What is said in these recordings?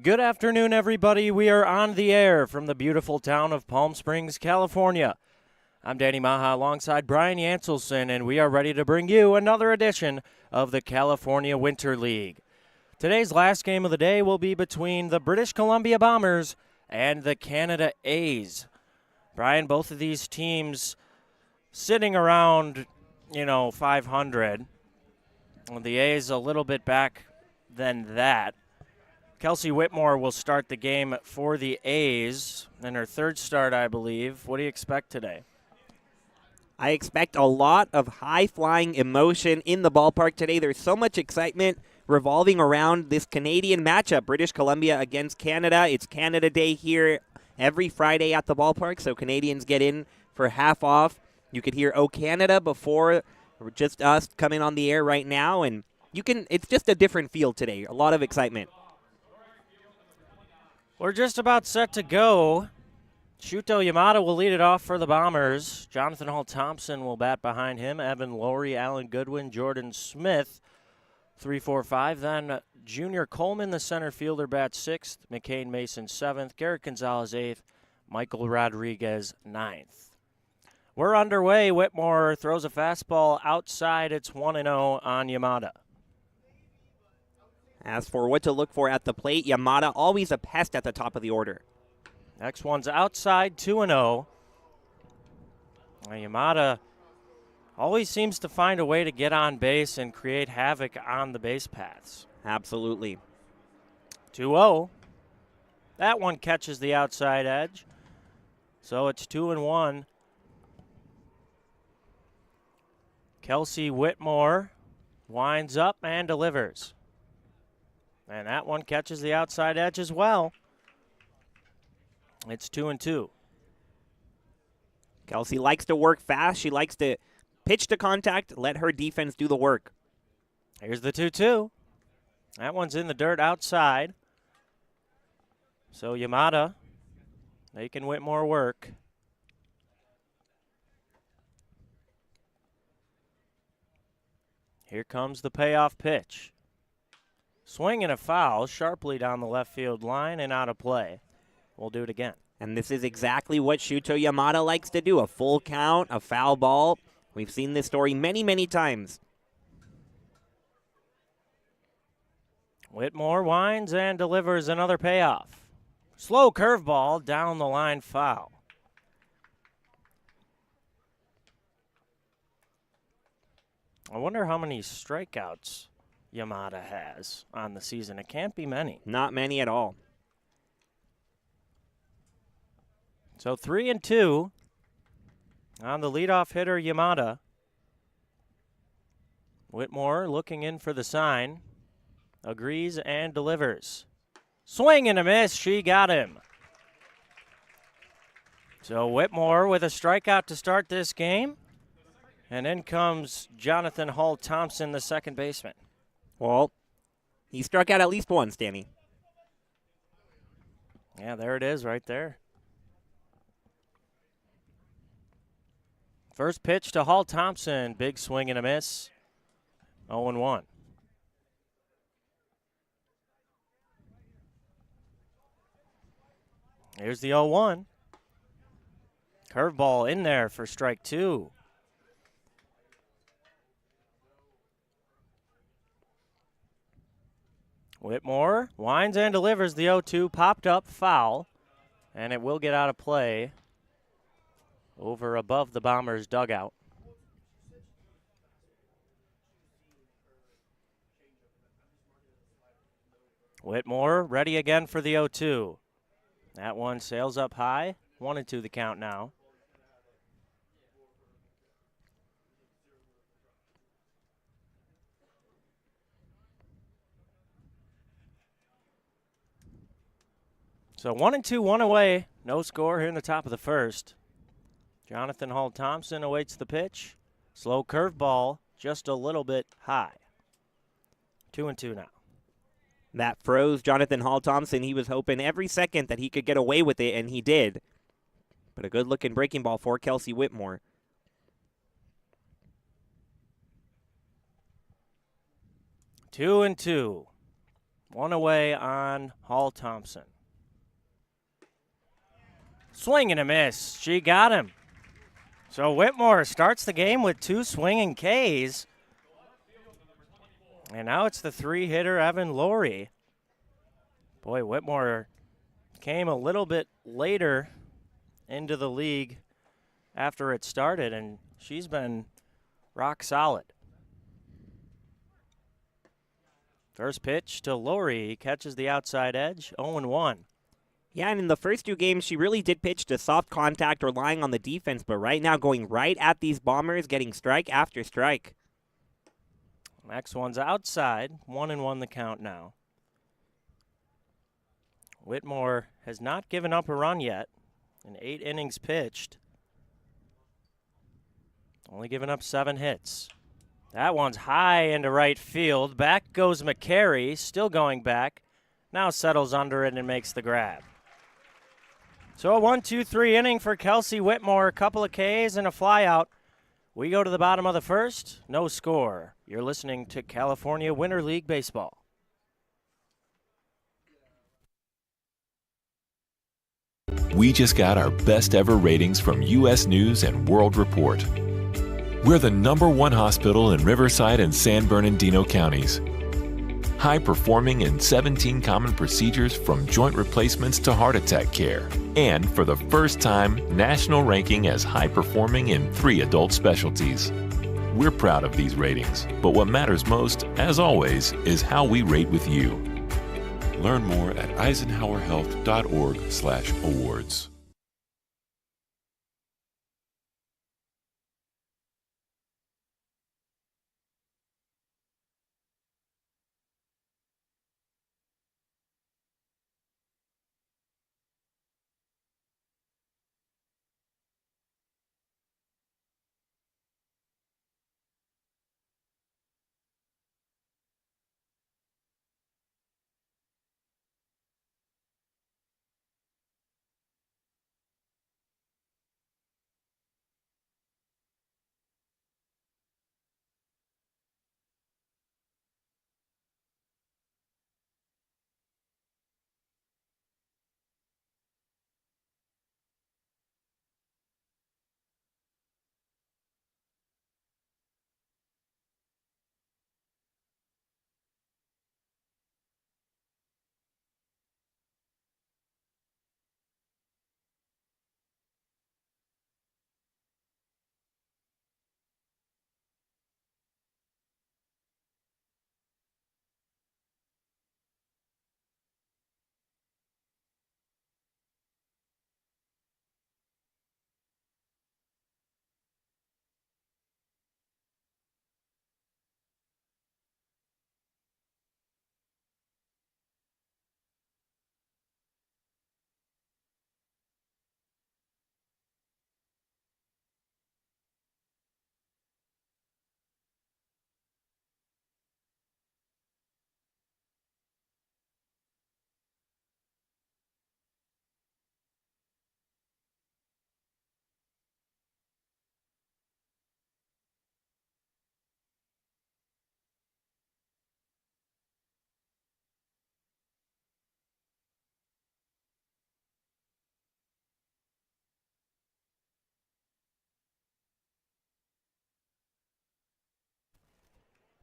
Good afternoon, everybody. We are on the air from the beautiful town of Palm Springs, California. I'm Danny Maha alongside Brian Yanselson, and we are ready to bring you another edition of the California Winter League. Today's last game of the day will be between the British Columbia Bombers and the Canada A's. Brian, both of these teams sitting around, 500. The A's a little bit back than that. Kelsey Whitmore will start the game for the A's in her third start, I believe. What do you expect today? I expect a lot of high-flying emotion in the ballpark today. There's so much excitement revolving around this Canadian matchup, British Columbia against Canada. It's Canada Day here every Friday at the ballpark, so Canadians get in for half off. You could hear "Oh Canada" before, just us coming on the air right now, and it's just a different feel today. A lot of excitement. We're just about set to go. Shuto Yamada will lead it off for the Bombers. Jonathan Hall-Thompson will bat behind him. Evan Lowry, Alan Goodwin, Jordan Smith, 3-4-5. Then Junior Coleman, the center fielder, bats sixth. McCain Mason, seventh. Garrett Gonzalez, eighth. Michael Rodriguez, ninth. We're underway. Whitmore throws a fastball outside. It's 1-0 on Yamada. As for what to look for at the plate, Yamada always a pest at the top of the order. Next one's outside, 2-0. Yamada always seems to find a way to get on base and create havoc on the base paths. Absolutely. 2-0. That one catches the outside edge. So it's 2-1. Kelsey Whitmore winds up and delivers. And that one catches the outside edge as well. It's 2-2. Kelsey likes to work fast. She likes to pitch to contact, let her defense do the work. Here's the 2-2. That one's in the dirt outside. So Yamada making Whitmore work. Here comes the payoff pitch. Swing and a foul sharply down the left field line and out of play. We'll do it again. And this is exactly what Shuto Yamada likes to do, a full count, a foul ball. We've seen this story many, many times. Whitmore winds and delivers another payoff. Slow curveball down the line, foul. I wonder how many strikeouts Yamada has on the season. It can't be many. Not many at all. So 3-2 on the leadoff hitter, Yamada. Whitmore looking in for the sign. Agrees and delivers. Swing and a miss. She got him. So Whitmore with a strikeout to start this game. And in comes Jonathan Hall-Thompson, the second baseman. Well, he struck out at least once, Danny. Yeah, there it is right there. First pitch to Hall-Thompson. Big swing and a miss. 0-1. Here's the 0-1. Curveball in there for strike two. Whitmore winds and delivers the 0-2. Popped up, foul. And it will get out of play over above the Bombers' dugout. Whitmore ready again for the 0-2. That one sails up high. 1-2 the count now. So 1-2, one away. No score here in the top of the first. Jonathan Hall-Thompson awaits the pitch. Slow curveball, just a little bit high. 2-2 now. That froze Jonathan Hall-Thompson. He was hoping every second that he could get away with it, and he did. But a good-looking breaking ball for Kelsey Whitmore. 2-2. One away on Hall Thompson. Swing and a miss. She got him. So Whitmore starts the game with 2 swinging Ks. And now it's the 3-hitter, Evan Laurie. Boy, Whitmore came a little bit later into the league after it started, and she's been rock solid. First pitch to Laurie. He catches the outside edge, 0-1. Yeah, and in the first 2 games, she really did pitch to soft contact, relying on the defense, but right now going right at these Bombers, getting strike after strike. Next one's outside, 1-1 the count now. Whitmore has not given up a run yet in 8 innings pitched. Only given up 7 hits. That one's high into right field. Back goes McCary, still going back. Now settles under it and makes the grab. So a 1-2-3 inning for Kelsey Whitmore. A couple of Ks and a flyout. We go to the bottom of the first. No score. You're listening to California Winter League Baseball. We just got our best ever ratings from U.S. News and World Report. We're the #1 hospital in Riverside and San Bernardino counties. High performing in 17 common procedures from joint replacements to heart attack care. And for the first time, national ranking as high performing in 3 adult specialties. We're proud of these ratings, but what matters most, as always, is how we rate with you. Learn more at eisenhowerhealth.org/awards.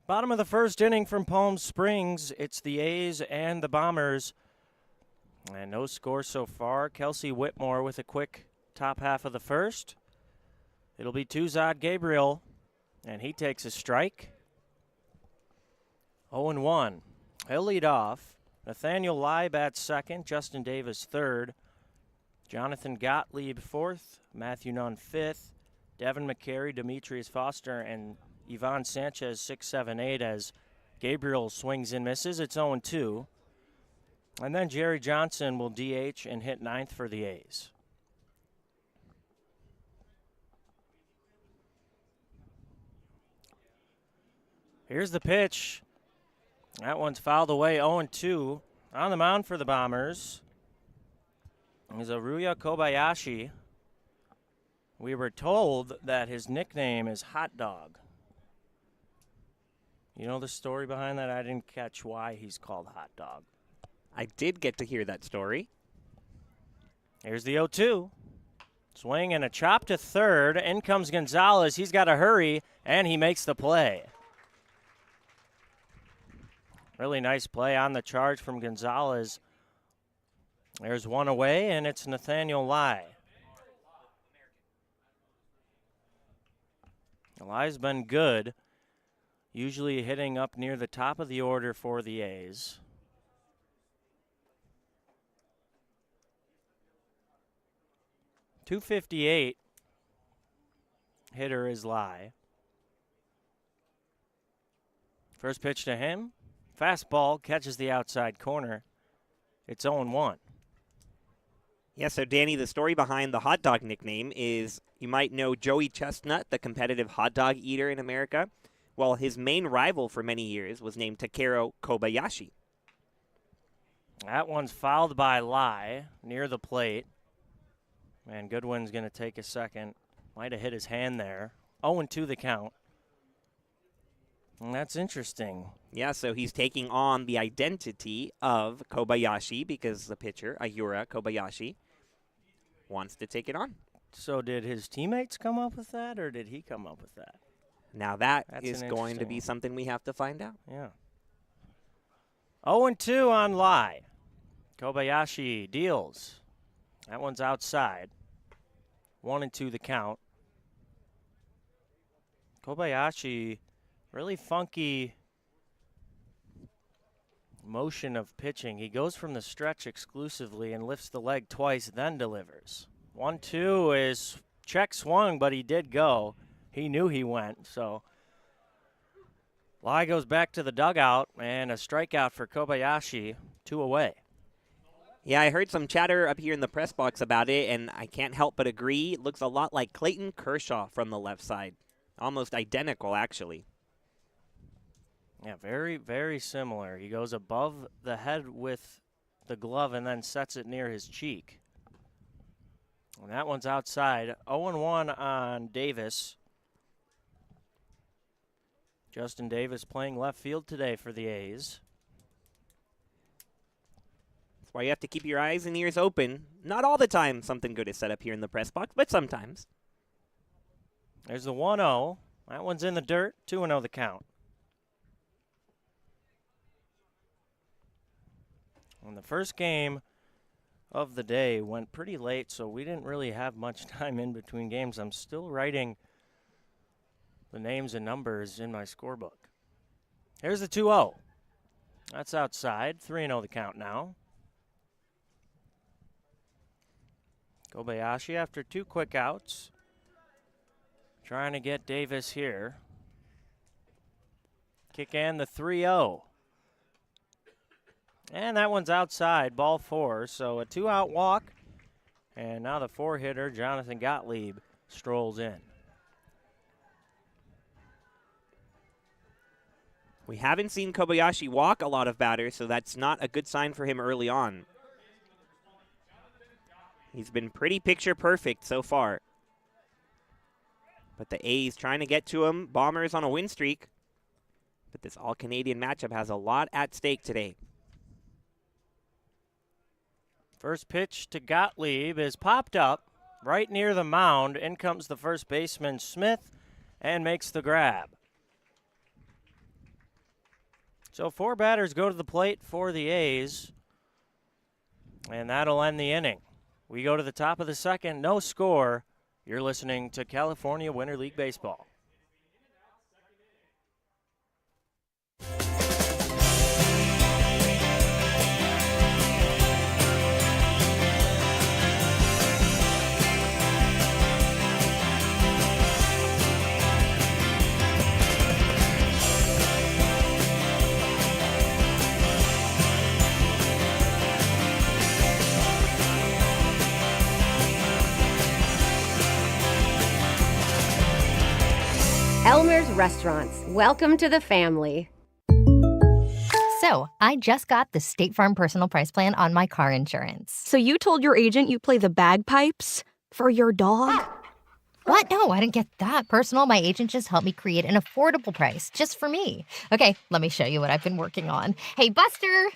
Bottom of the first inning from Palm Springs. It's the A's and the Bombers. And no score so far. Kelsey Whitmore with a quick top half of the first. It'll be Tuzad Gabriel, and he takes a strike. 0-1. He'll lead off. Nathaniel Lai bats second. Justin Davis third. Jonathan Gottlieb fourth. Matthew Nunn fifth. Devin McCary, Demetrius Foster, and Yvonne Sanchez 6, 7, 8 as Gabriel swings and misses. It's 0-2. And then Jerry Johnson will DH and hit ninth for the A's. Here's the pitch. That one's fouled away, 0-2. On the mound for the Bombers is Aruya Kobayashi. We were told that his nickname is Hot Dog. You know the story behind that? I didn't catch why he's called Hot Dog. I did get to hear that story. Here's the 0-2. Swing and a chop to third. In comes Gonzalez. He's got to hurry, and he makes the play. Really nice play on the charge from Gonzalez. There's one away, and it's Nathaniel Lai. Lai's been good, usually hitting up near the top of the order for the A's. .258 hitter is Lai. First pitch to him. Fastball catches the outside corner. It's 0-1. Yeah, so Danny, the story behind the hot dog nickname is you might know Joey Chestnut, the competitive hot dog eater in America. Well, his main rival for many years was named Takeru Kobayashi. That one's fouled by Lai near the plate. Man, Goodwin's going to take a second. Might have hit his hand there. 0-2 the count. And that's interesting. Yeah, so he's taking on the identity of Kobayashi because the pitcher, Ayura Kobayashi, wants to take it on. So did his teammates come up with that, or did he come up with that? Now that That's is going to be something we have to find out. Yeah. 0-2 on Lai. Kobayashi deals. That one's outside. 1-2 the count. Kobayashi, really funky motion of pitching. He goes from the stretch exclusively and lifts the leg twice, then delivers. 1-2 is check swung, but he did go. He knew he went, so Lai goes back to the dugout, and a strikeout for Kobayashi, 2 away. Yeah, I heard some chatter up here in the press box about it, and I can't help but agree. It looks a lot like Clayton Kershaw from the left side. Almost identical, actually. Yeah, very, very similar. He goes above the head with the glove and then sets it near his cheek. And that one's outside. 0-1 on Davis. Justin Davis playing left field today for the A's. That's why you have to keep your eyes and ears open. Not all the time something good is set up here in the press box, but sometimes. There's the 1-0. That one's in the dirt. 2-0 the count. And the first game of the day went pretty late, so we didn't really have much time in between games. I'm still writing the names and numbers in my scorebook. Here's the 2-0. That's outside. 3-0 the count now. Kobayashi after 2 quick outs. Trying to get Davis here. Kick in the 3-0. And that one's outside, ball 4. So a 2-out walk. And now the 4-hitter, Jonathan Gottlieb, strolls in. We haven't seen Kobayashi walk a lot of batters, so that's not a good sign for him early on. He's been pretty picture perfect so far. But the A's trying to get to him. Bombers on a win streak. But this all-Canadian matchup has a lot at stake today. First pitch to Gottlieb is popped up right near the mound. In comes the first baseman, Smith, and makes the grab. So 4 batters go to the plate for the A's, and that'll end the inning. We go to the top of the second, no score. You're listening to California Winter League Baseball. Elmer's Restaurants. Welcome to the family. So, I just got the State Farm Personal Price Plan on my car insurance. So you told your agent you play the bagpipes for your dog? What? No, I didn't get that personal. My agent just helped me create an affordable price just for me. Okay, let me show you what I've been working on. Hey, Buster!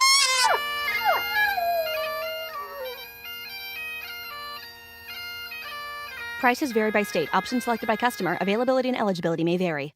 Prices vary by state. Options selected by customer. Availability and eligibility may vary.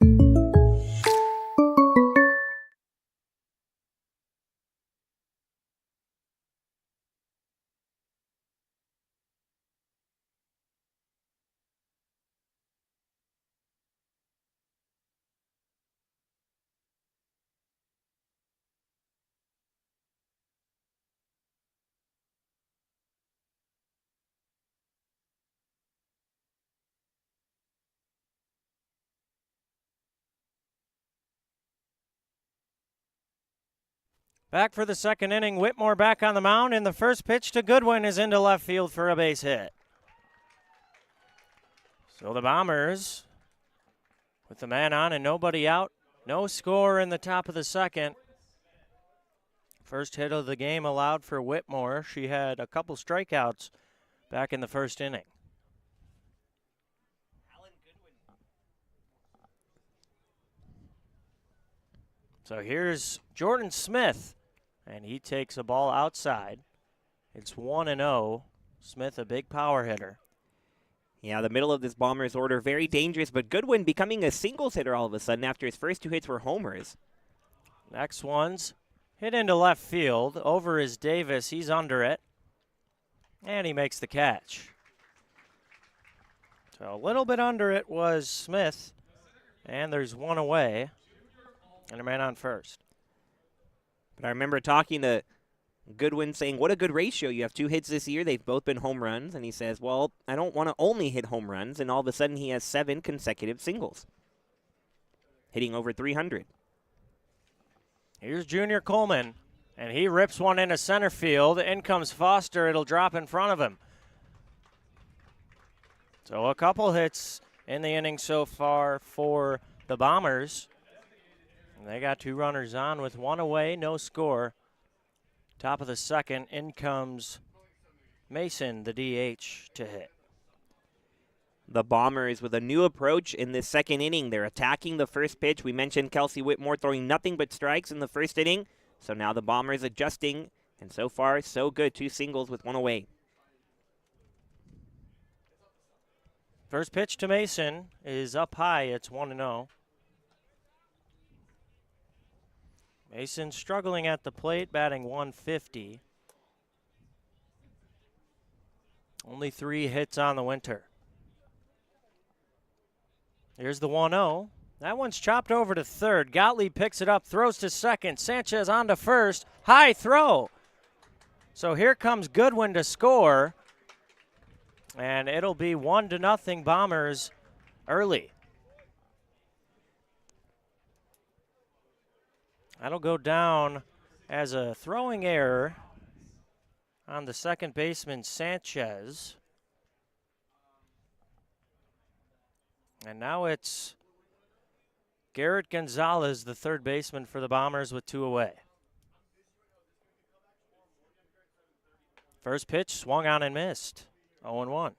Back for the second inning, Whitmore back on the mound, and the first pitch to Goodwin is into left field for a base hit. So the Bombers, with the man on and nobody out, no score in the top of the second. First hit of the game allowed for Whitmore. She had a couple strikeouts back in the first inning. So here's Jordan Smith, and he takes a ball outside. It's 1-0. Smith, a big power hitter. Yeah, the middle of this Bombers order, very dangerous, but Goodwin becoming a singles hitter all of a sudden after his first two hits were homers. Next one's hit into left field. Over is Davis. He's under it, and he makes the catch. So a little bit under it was Smith, and there's one away, and a man on first. But I remember talking to Goodwin saying, what a good ratio. You have two hits this year. They've both been home runs. And he says, well, I don't want to only hit home runs. And all of a sudden he has 7 consecutive singles, hitting over 300. Here's Junior Coleman, and he rips one into center field. In comes Foster. It'll drop in front of him. So a couple hits in the inning so far for the Bombers. And they got 2 runners on with 1 away, no score. Top of the second, in comes Mason, the DH, to hit. The Bombers with a new approach in this second inning. They're attacking the first pitch. We mentioned Kelsey Whitmore throwing nothing but strikes in the first inning. So now the Bombers adjusting, and so far, so good. 2 singles with 1 away. First pitch to Mason is up high. It's 1-0. Mason struggling at the plate, batting 150. Only 3 hits on the winter. Here's the 1-0. That one's chopped over to third. Gottlieb picks it up, throws to second. Sanchez on to first. High throw. So here comes Goodwin to score. And it'll be 1-0 Bombers early. That'll go down as a throwing error on the second baseman, Sanchez. And now it's Garrett Gonzalez, the third baseman for the Bombers, with 2 away. First pitch swung on and missed. 0-1.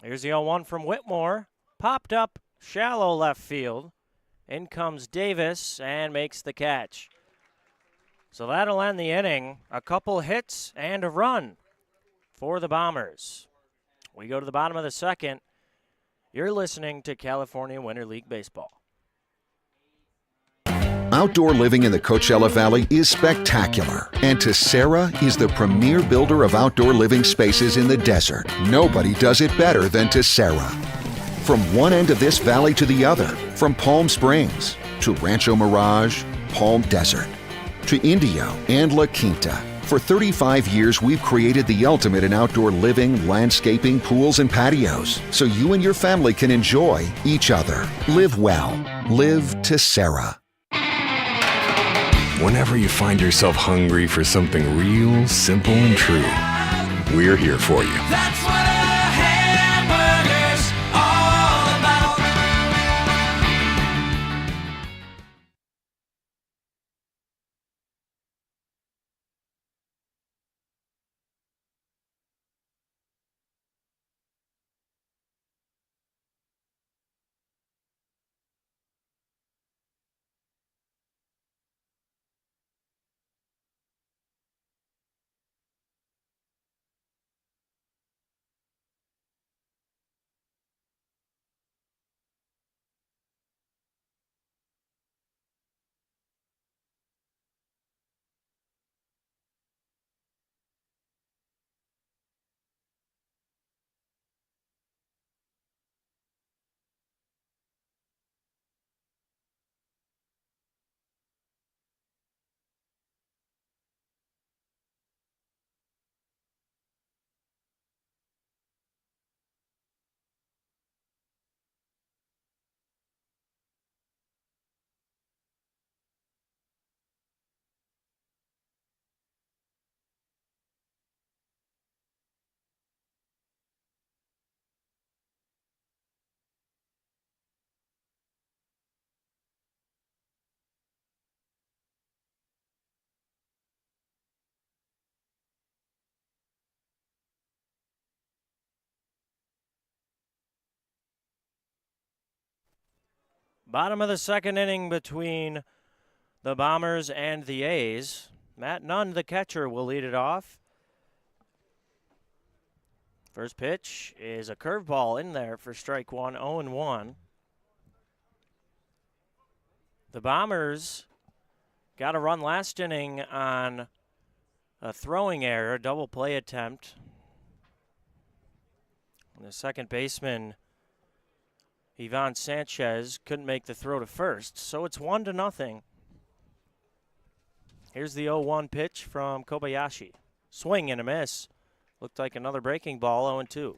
Here's the 0-1 from Whitmore. Popped up shallow left field. In comes Davis and makes the catch. So that'll end the inning. A couple hits and a run for the Bombers. We go to the bottom of the second. You're listening to California Winter League Baseball. Outdoor living in the Coachella Valley is spectacular, and Tessera is the premier builder of outdoor living spaces in the desert. Nobody does it better than Tessera. From one end of this valley to the other, from Palm Springs to Rancho Mirage, Palm Desert, to Indio and La Quinta. For 35 years, we've created the ultimate in outdoor living, landscaping, pools, and patios, so you and your family can enjoy each other. Live well. Live Tessera. Whenever you find yourself hungry for something real, simple, and true, we're here for you. That's what a hamburger's all about. Bottom of the second inning between the Bombers and the A's. Matt Nunn, the catcher, will lead it off. First pitch is a curveball in there for strike one, 0-1. The Bombers got a run last inning on a throwing error, double play attempt. And the second baseman, Ivan Sanchez, couldn't make the throw to first, so it's 1-0. Here's the 0-1 pitch from Kobayashi. Swing and a miss. Looked like another breaking ball, 0-2.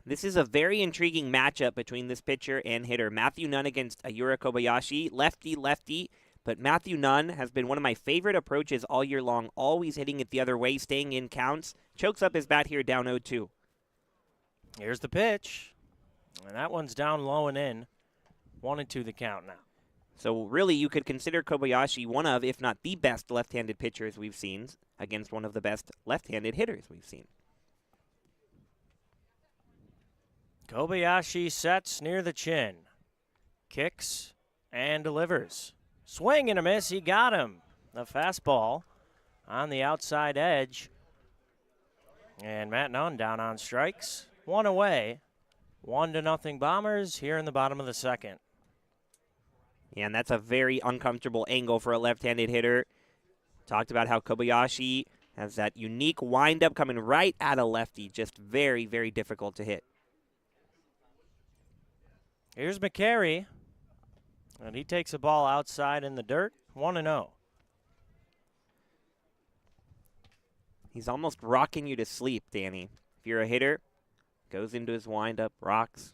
This is a very intriguing matchup between this pitcher and hitter. Matthew Nunn against Ayura Kobayashi, lefty, but Matthew Nunn has been one of my favorite approaches all year long, always hitting it the other way, staying in counts. Chokes up his bat here, down 0-2. Here's the pitch, and that one's down low and in. 1-2 the count now. So really, you could consider Kobayashi one of, if not the best left-handed pitchers we've seen against one of the best left-handed hitters we've seen. Kobayashi sets near the chin, kicks and delivers. Swing and a miss, he got him. The fastball on the outside edge. And Matt Nunn down on strikes. One away. 1-0 Bombers here in the bottom of the second. Yeah, and that's a very uncomfortable angle for a left-handed hitter. Talked about how Kobayashi has that unique windup coming right at a lefty. Just very, very difficult to hit. Here's McCary, and he takes a ball outside in the dirt, 1-0. He's almost rocking you to sleep, Danny. If you're a hitter, goes into his windup, rocks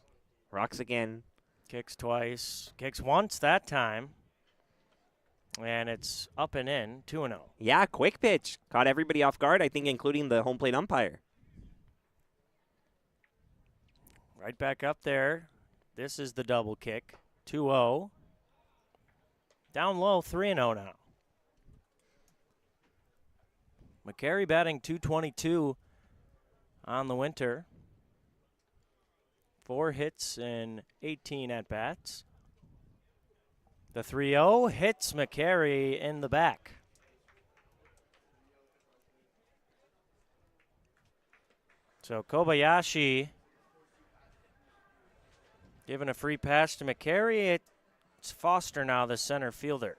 again. Kicks twice, kicks once that time, and it's up and in, 2-0. Yeah, quick pitch. Caught everybody off guard, I think, including the home plate umpire. Right back up there. This is the double kick, 2-0. Down low, 3-0 now. McCary batting .222 on the winter. 4 hits and 18 at-bats. The 3-0 hits McCary in the back. So Kobayashi giving a free pass to McCary. It's Foster now, the center fielder.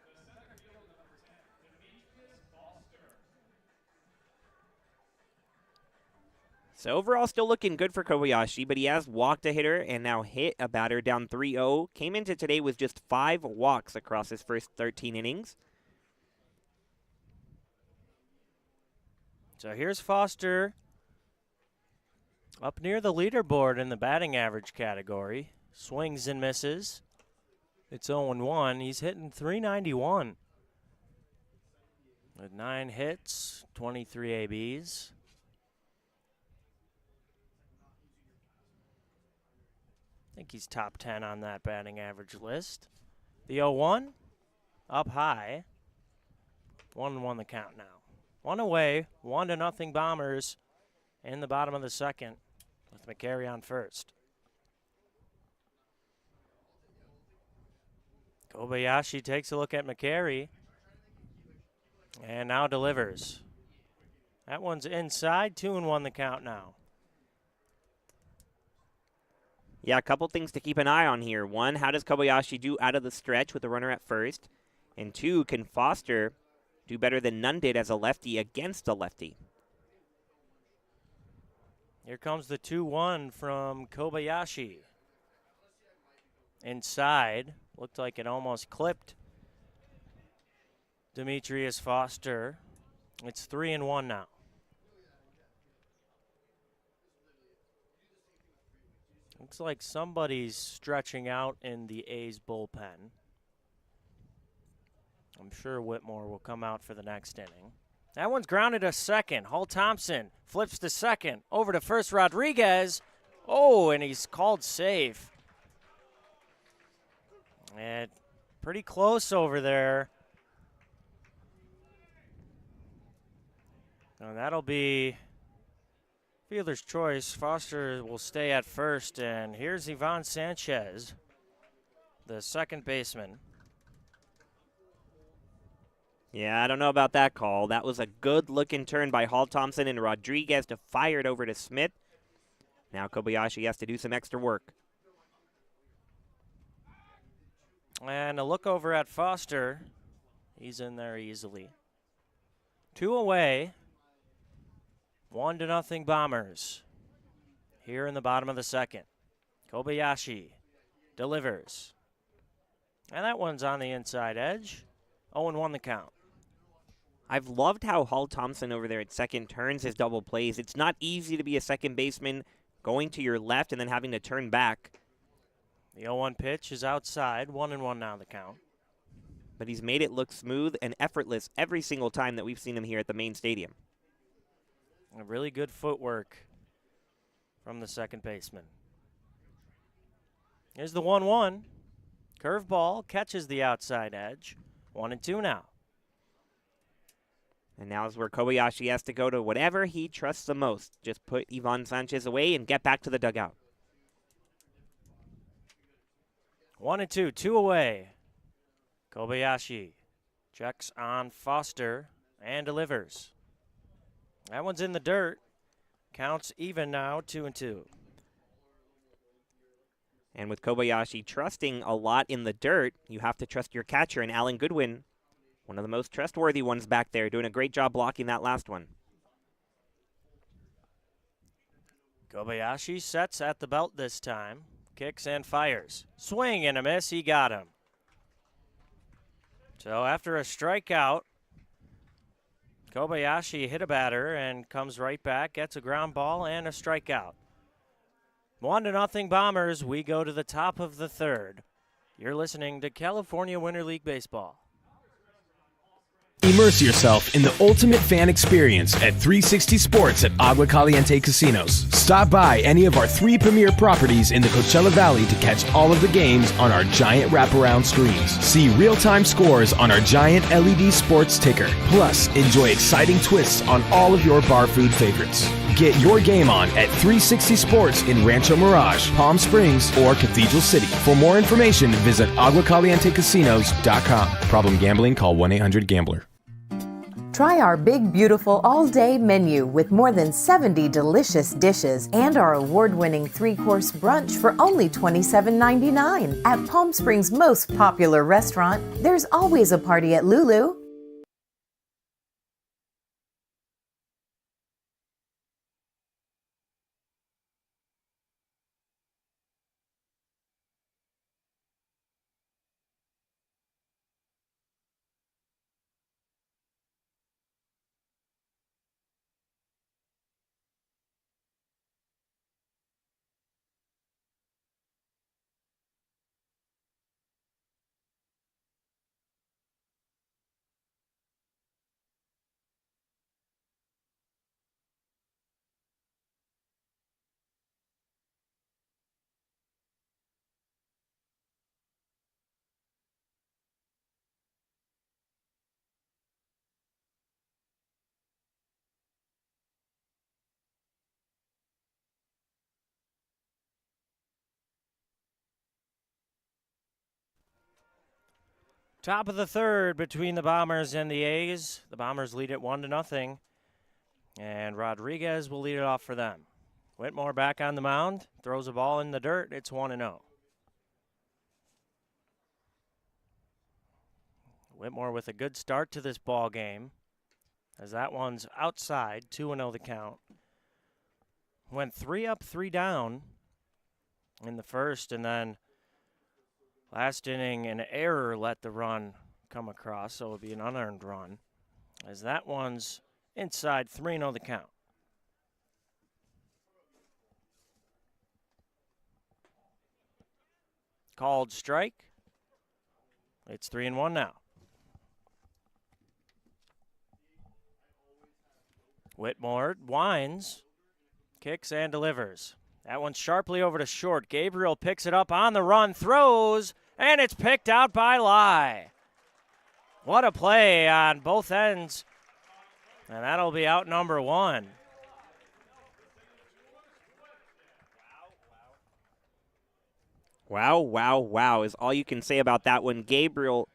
So overall, still looking good for Kobayashi, but he has walked a hitter and now hit a batter down 3-0. Came into today with just 5 walks across his first 13 innings. So here's Foster up near the leaderboard in the batting average category. Swings and misses. It's 0-1. He's hitting .391 with 9 hits, 23 ABs. I think he's top 10 on that batting average list. The 0-1 up high. 1-1 the count now. One away, 1-0 Bombers in the bottom of the second with McCary on first. Kobayashi takes a look at McCary and now delivers. That one's inside, 2-1 the count now. Yeah, a couple things to keep an eye on here. One, how does Kobayashi do out of the stretch with the runner at first? And two, can Foster do better than Nunn did as a lefty against a lefty? Here comes the 2-1 from Kobayashi. Inside, looked like it almost clipped Demetrius Foster. It's 3-1 now. Looks like somebody's stretching out in the A's bullpen. I'm sure Whitmore will come out for the next inning. That one's grounded to second. Hull Thompson flips to second. Over to first, Rodriguez. Oh, and he's called safe. And pretty close over there. And that'll be fielder's choice. Foster will stay at first, and here's Ivan Sanchez. the second baseman. Yeah, I don't know about that call. That was a good-looking turn by Hall Thompson and Rodriguez to fire it over to Smith. Now Kobayashi has to do some extra work. And a look over at Foster. He's in there easily. 2 away. 1-0 Bombers. Here in the bottom of the second. Kobayashi delivers. And that one's on the inside edge. 0-1 the count. I've loved how Hall Thompson over there at second turns his double plays. It's not easy to be a second baseman going to your left and then having to turn back. The 0-1 pitch is outside. 1-1 now the count. But he's made it look smooth and effortless every single time that we've seen him here at the main stadium. A really good footwork from the second baseman. Here's the 1-1. Curveball catches the outside edge. 1-2 now. And now is where Kobayashi has to go to whatever he trusts the most. Just put Ivan Sanchez away and get back to the dugout. 1-2, 2 away. Kobayashi checks on Foster and delivers. That one's in the dirt. Counts even now, 2-2. And with Kobayashi trusting a lot in the dirt, you have to trust your catcher, and Alan Goodwin, one of the most trustworthy ones back there, doing a great job blocking that last one. Kobayashi sets at the belt this time. Kicks and fires. Swing and a miss. He got him. So after a strikeout, Kobayashi hit a batter and comes right back, gets a ground ball and a strikeout. 1-0 Bombers. We go to the top of the third. You're listening to California Winter League Baseball. Immerse yourself in the ultimate fan experience at 360 Sports at Agua Caliente Casinos. Stop by any of our 3 premier properties in the Coachella Valley to catch all of the games on our giant wraparound screens. See real-time scores on our giant LED sports ticker. Plus, enjoy exciting twists on all of your bar food favorites. Get your game on at 360 Sports in Rancho Mirage, Palm Springs, or Cathedral City. For more information, visit aguacalientecasinos.com. Problem gambling? Call 1-800-GAMBLER. Try our big, beautiful all-day menu with more than 70 delicious dishes and our award-winning 3-course brunch for only $27.99. At Palm Springs' most popular restaurant, there's always a party at Lulu. Top of the third between the Bombers and the A's. The Bombers lead it 1-0. And Rodriguez will lead it off for them. Whitmore back on the mound. Throws a ball in the dirt. It's 1-0. Whitmore with a good start to this ball game, as that one's outside. 2-0 the count. Went 3 up, 3 down in the first, and then last inning, an error let the run come across, so it'll be an unearned run, as that one's inside. 3-0 the count. Called strike. It's 3-1 now. Whitmore winds, kicks and delivers. That one's sharply over to short. Gabriel picks it up on the run, throws, and it's picked out by Lai. What a play on both ends. And that'll be out number 1. Wow, wow, wow is all you can say about that one. Gabriel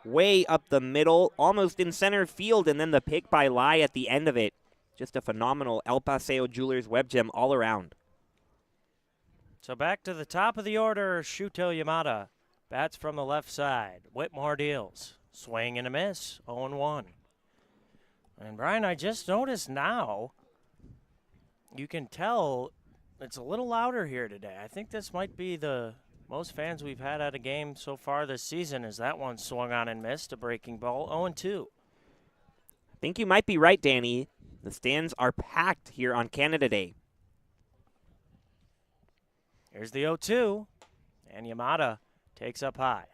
way up the middle, almost in center field, and then the pick by Lai at the end of it. Just a phenomenal El Paseo Jewelers web gem all around. So back to the top of the order, Shuto Yamada bats from the left side. Whitmore deals. Swing and a miss, 0-1. And Brian, I just noticed now, you can tell it's a little louder here today. I think this might be the most fans we've had at a game so far this season, as that one swung on and missed, a breaking ball, 0-2. I think you might be right, Danny. The stands are packed here on Canada Day. Here's the 0-2, and Yamada takes up high.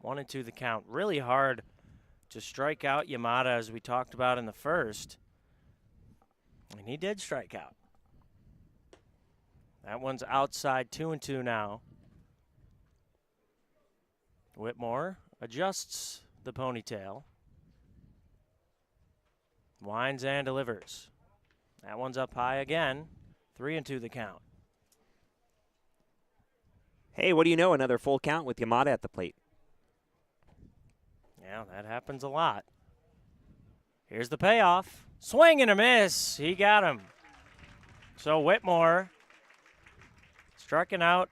1-2 the count. Really hard to strike out Yamada, as we talked about in the first. And he did strike out. That one's outside, 2-2 now. Whitmore adjusts the ponytail. Winds and delivers. That one's up high again. 3-2 the count. Hey, what do you know? Another full count with Yamada at the plate. Yeah, that happens a lot. Here's the payoff. Swing and a miss. He got him. So Whitmore striking out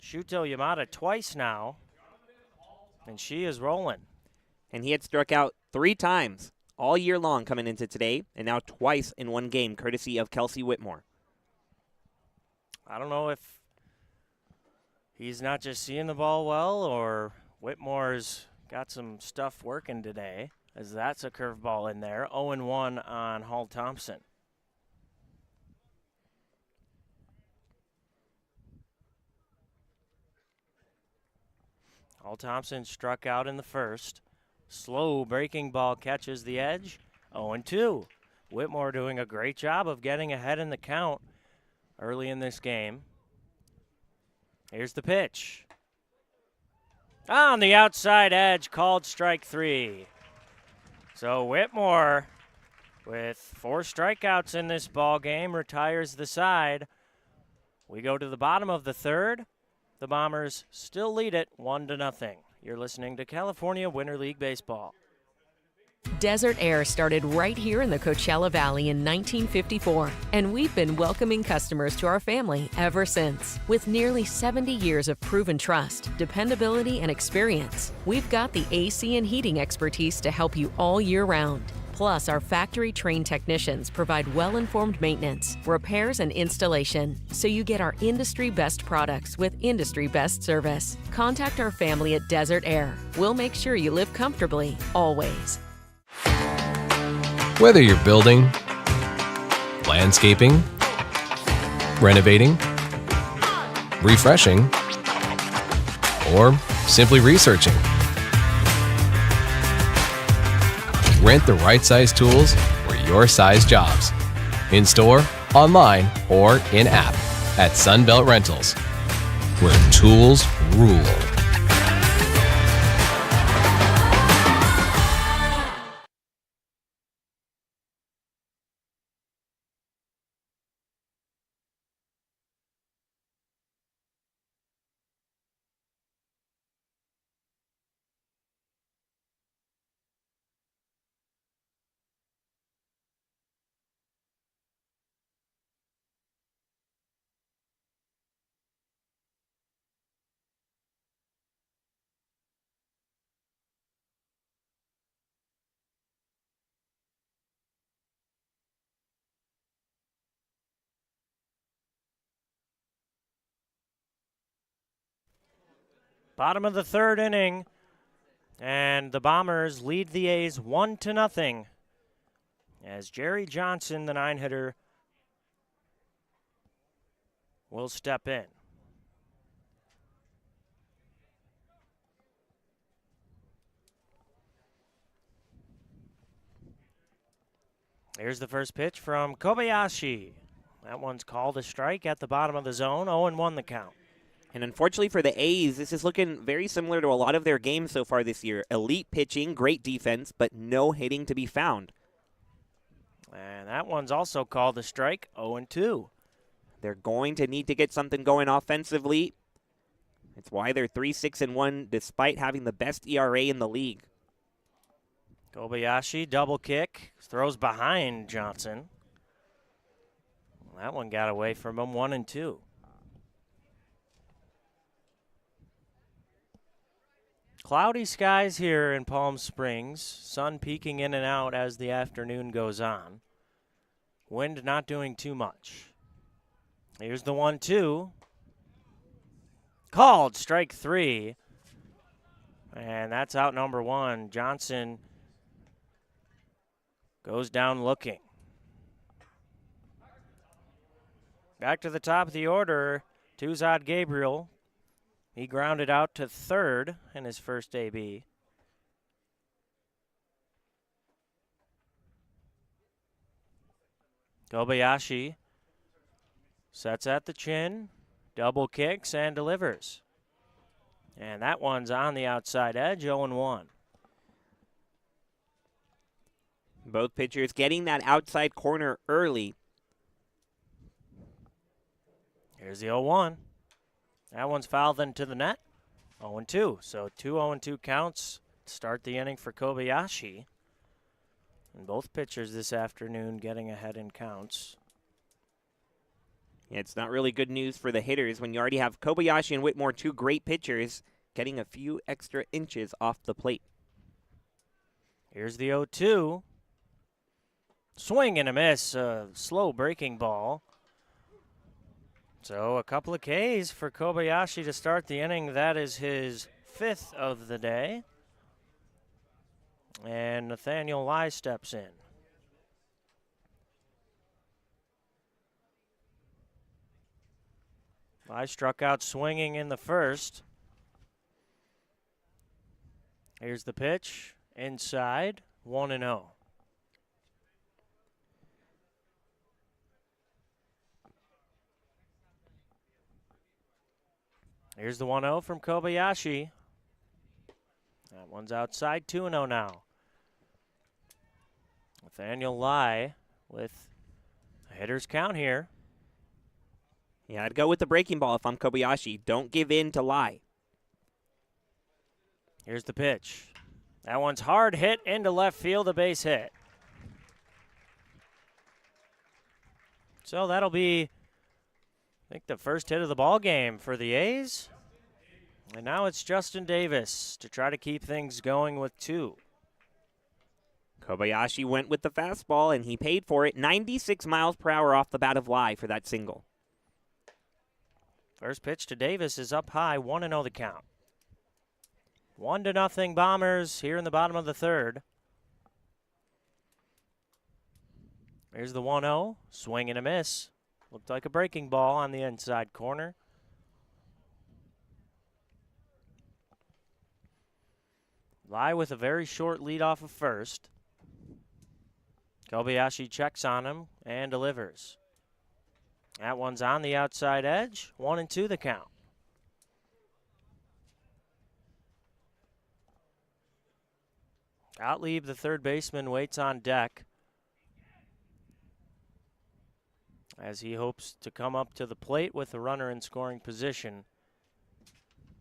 Shuto Yamada twice now, and she is rolling. And he had struck out 3 times all year long coming into today, and now twice in one game, courtesy of Kelsey Whitmore. I don't know if he's not just seeing the ball well, or Whitmore's got some stuff working today, as that's a curveball in there. 0-1 on Hall Thompson. Hall Thompson struck out in the first. Slow breaking ball catches the edge. 0-2. Whitmore doing a great job of getting ahead in the count early in this game. Here's the pitch. On the outside edge, called strike 3. So Whitmore, with 4 strikeouts in this ball game, retires the side. We go to the bottom of the third. The Bombers still lead it 1-0. You're listening to California Winter League Baseball. Desert Air started right here in the Coachella Valley in 1954, and we've been welcoming customers to our family ever since. With nearly 70 years of proven trust, dependability, and experience, we've got the AC and heating expertise to help you all year round. Plus, our factory-trained technicians provide well-informed maintenance, repairs, and installation, so you get our industry-best products with industry-best service. Contact our family at Desert Air. We'll make sure you live comfortably, always. Whether you're building, landscaping, renovating, refreshing, or simply researching, rent the right size tools for your size jobs. In store, online, or in-app at Sunbelt Rentals, where tools rule. Bottom of the third inning, and the Bombers lead the A's 1-0 as Jerry Johnson, the 9-hitter, will step in. Here's the first pitch from Kobayashi. That one's called a strike at the bottom of the zone, 0-1 the count. And unfortunately for the A's, this is looking very similar to a lot of their games so far this year. Elite pitching, great defense, but no hitting to be found. And that one's also called a strike, 0-2. They're going to need to get something going offensively. It's why they're 3-6-1 despite having the best ERA in the league. Kobayashi, double kick, throws behind Johnson. That one got away from him, 1-2. Cloudy skies here in Palm Springs. Sun peeking in and out as the afternoon goes on. Wind not doing too much. Here's the 1-2. Called, strike 3. And that's out number 1. Johnson goes down looking. Back to the top of the order, Tuzad Gabriel. He grounded out to third in his first AB. Kobayashi sets at the chin, double kicks, and delivers. And that one's on the outside edge, 0-1. Both pitchers getting that outside corner early. Here's the 0-1. That one's fouled into the net. 0-2. So 2 0-2 counts to start the inning for Kobayashi. And both pitchers this afternoon getting ahead in counts. Yeah, it's not really good news for the hitters when you already have Kobayashi and Whitmore, two great pitchers, getting a few extra inches off the plate. Here's the 0-2. Swing and a miss, a slow breaking ball. So a couple of Ks for Kobayashi to start the inning. That is his 5th of the day. And Nathaniel Lai steps in. Lai struck out swinging in the first. Here's the pitch. Inside, 1-0. Here's the 1-0 from Kobayashi. That one's outside, 2-0 now. Nathaniel Lai with a hitter's count here. Yeah, I'd go with the breaking ball if I'm Kobayashi. Don't give in to Lai. Here's the pitch. That one's hard hit into left field, a base hit. So that'll be, I think, the first hit of the ball game for the A's. And now it's Justin Davis to try to keep things going with 2. Kobayashi went with the fastball, and he paid for it. 96 miles per hour off the bat of Lai for that single. First pitch to Davis is up high, 1-0 the count. 1-0 Bombers here in the bottom of the third. Here's the 1-0, swing and a miss. Looked like a breaking ball on the inside corner. Lai with a very short lead off of first. Kobayashi checks on him and delivers. That one's on the outside edge, 1-2 the count. Gottlieb, the third baseman, waits on deck as he hopes to come up to the plate with a runner in scoring position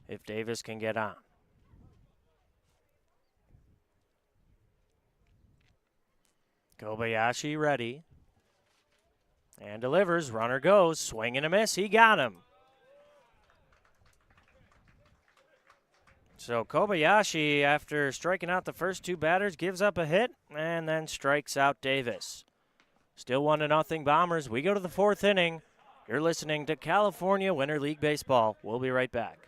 if Davis can get on. Kobayashi ready. And delivers. Runner goes. Swing and a miss. He got him. So Kobayashi, after striking out the first 2 batters, gives up a hit and then strikes out Davis. Still 1-0 Bombers. We go to the 4th inning. You're listening to California Winter League Baseball. We'll be right back.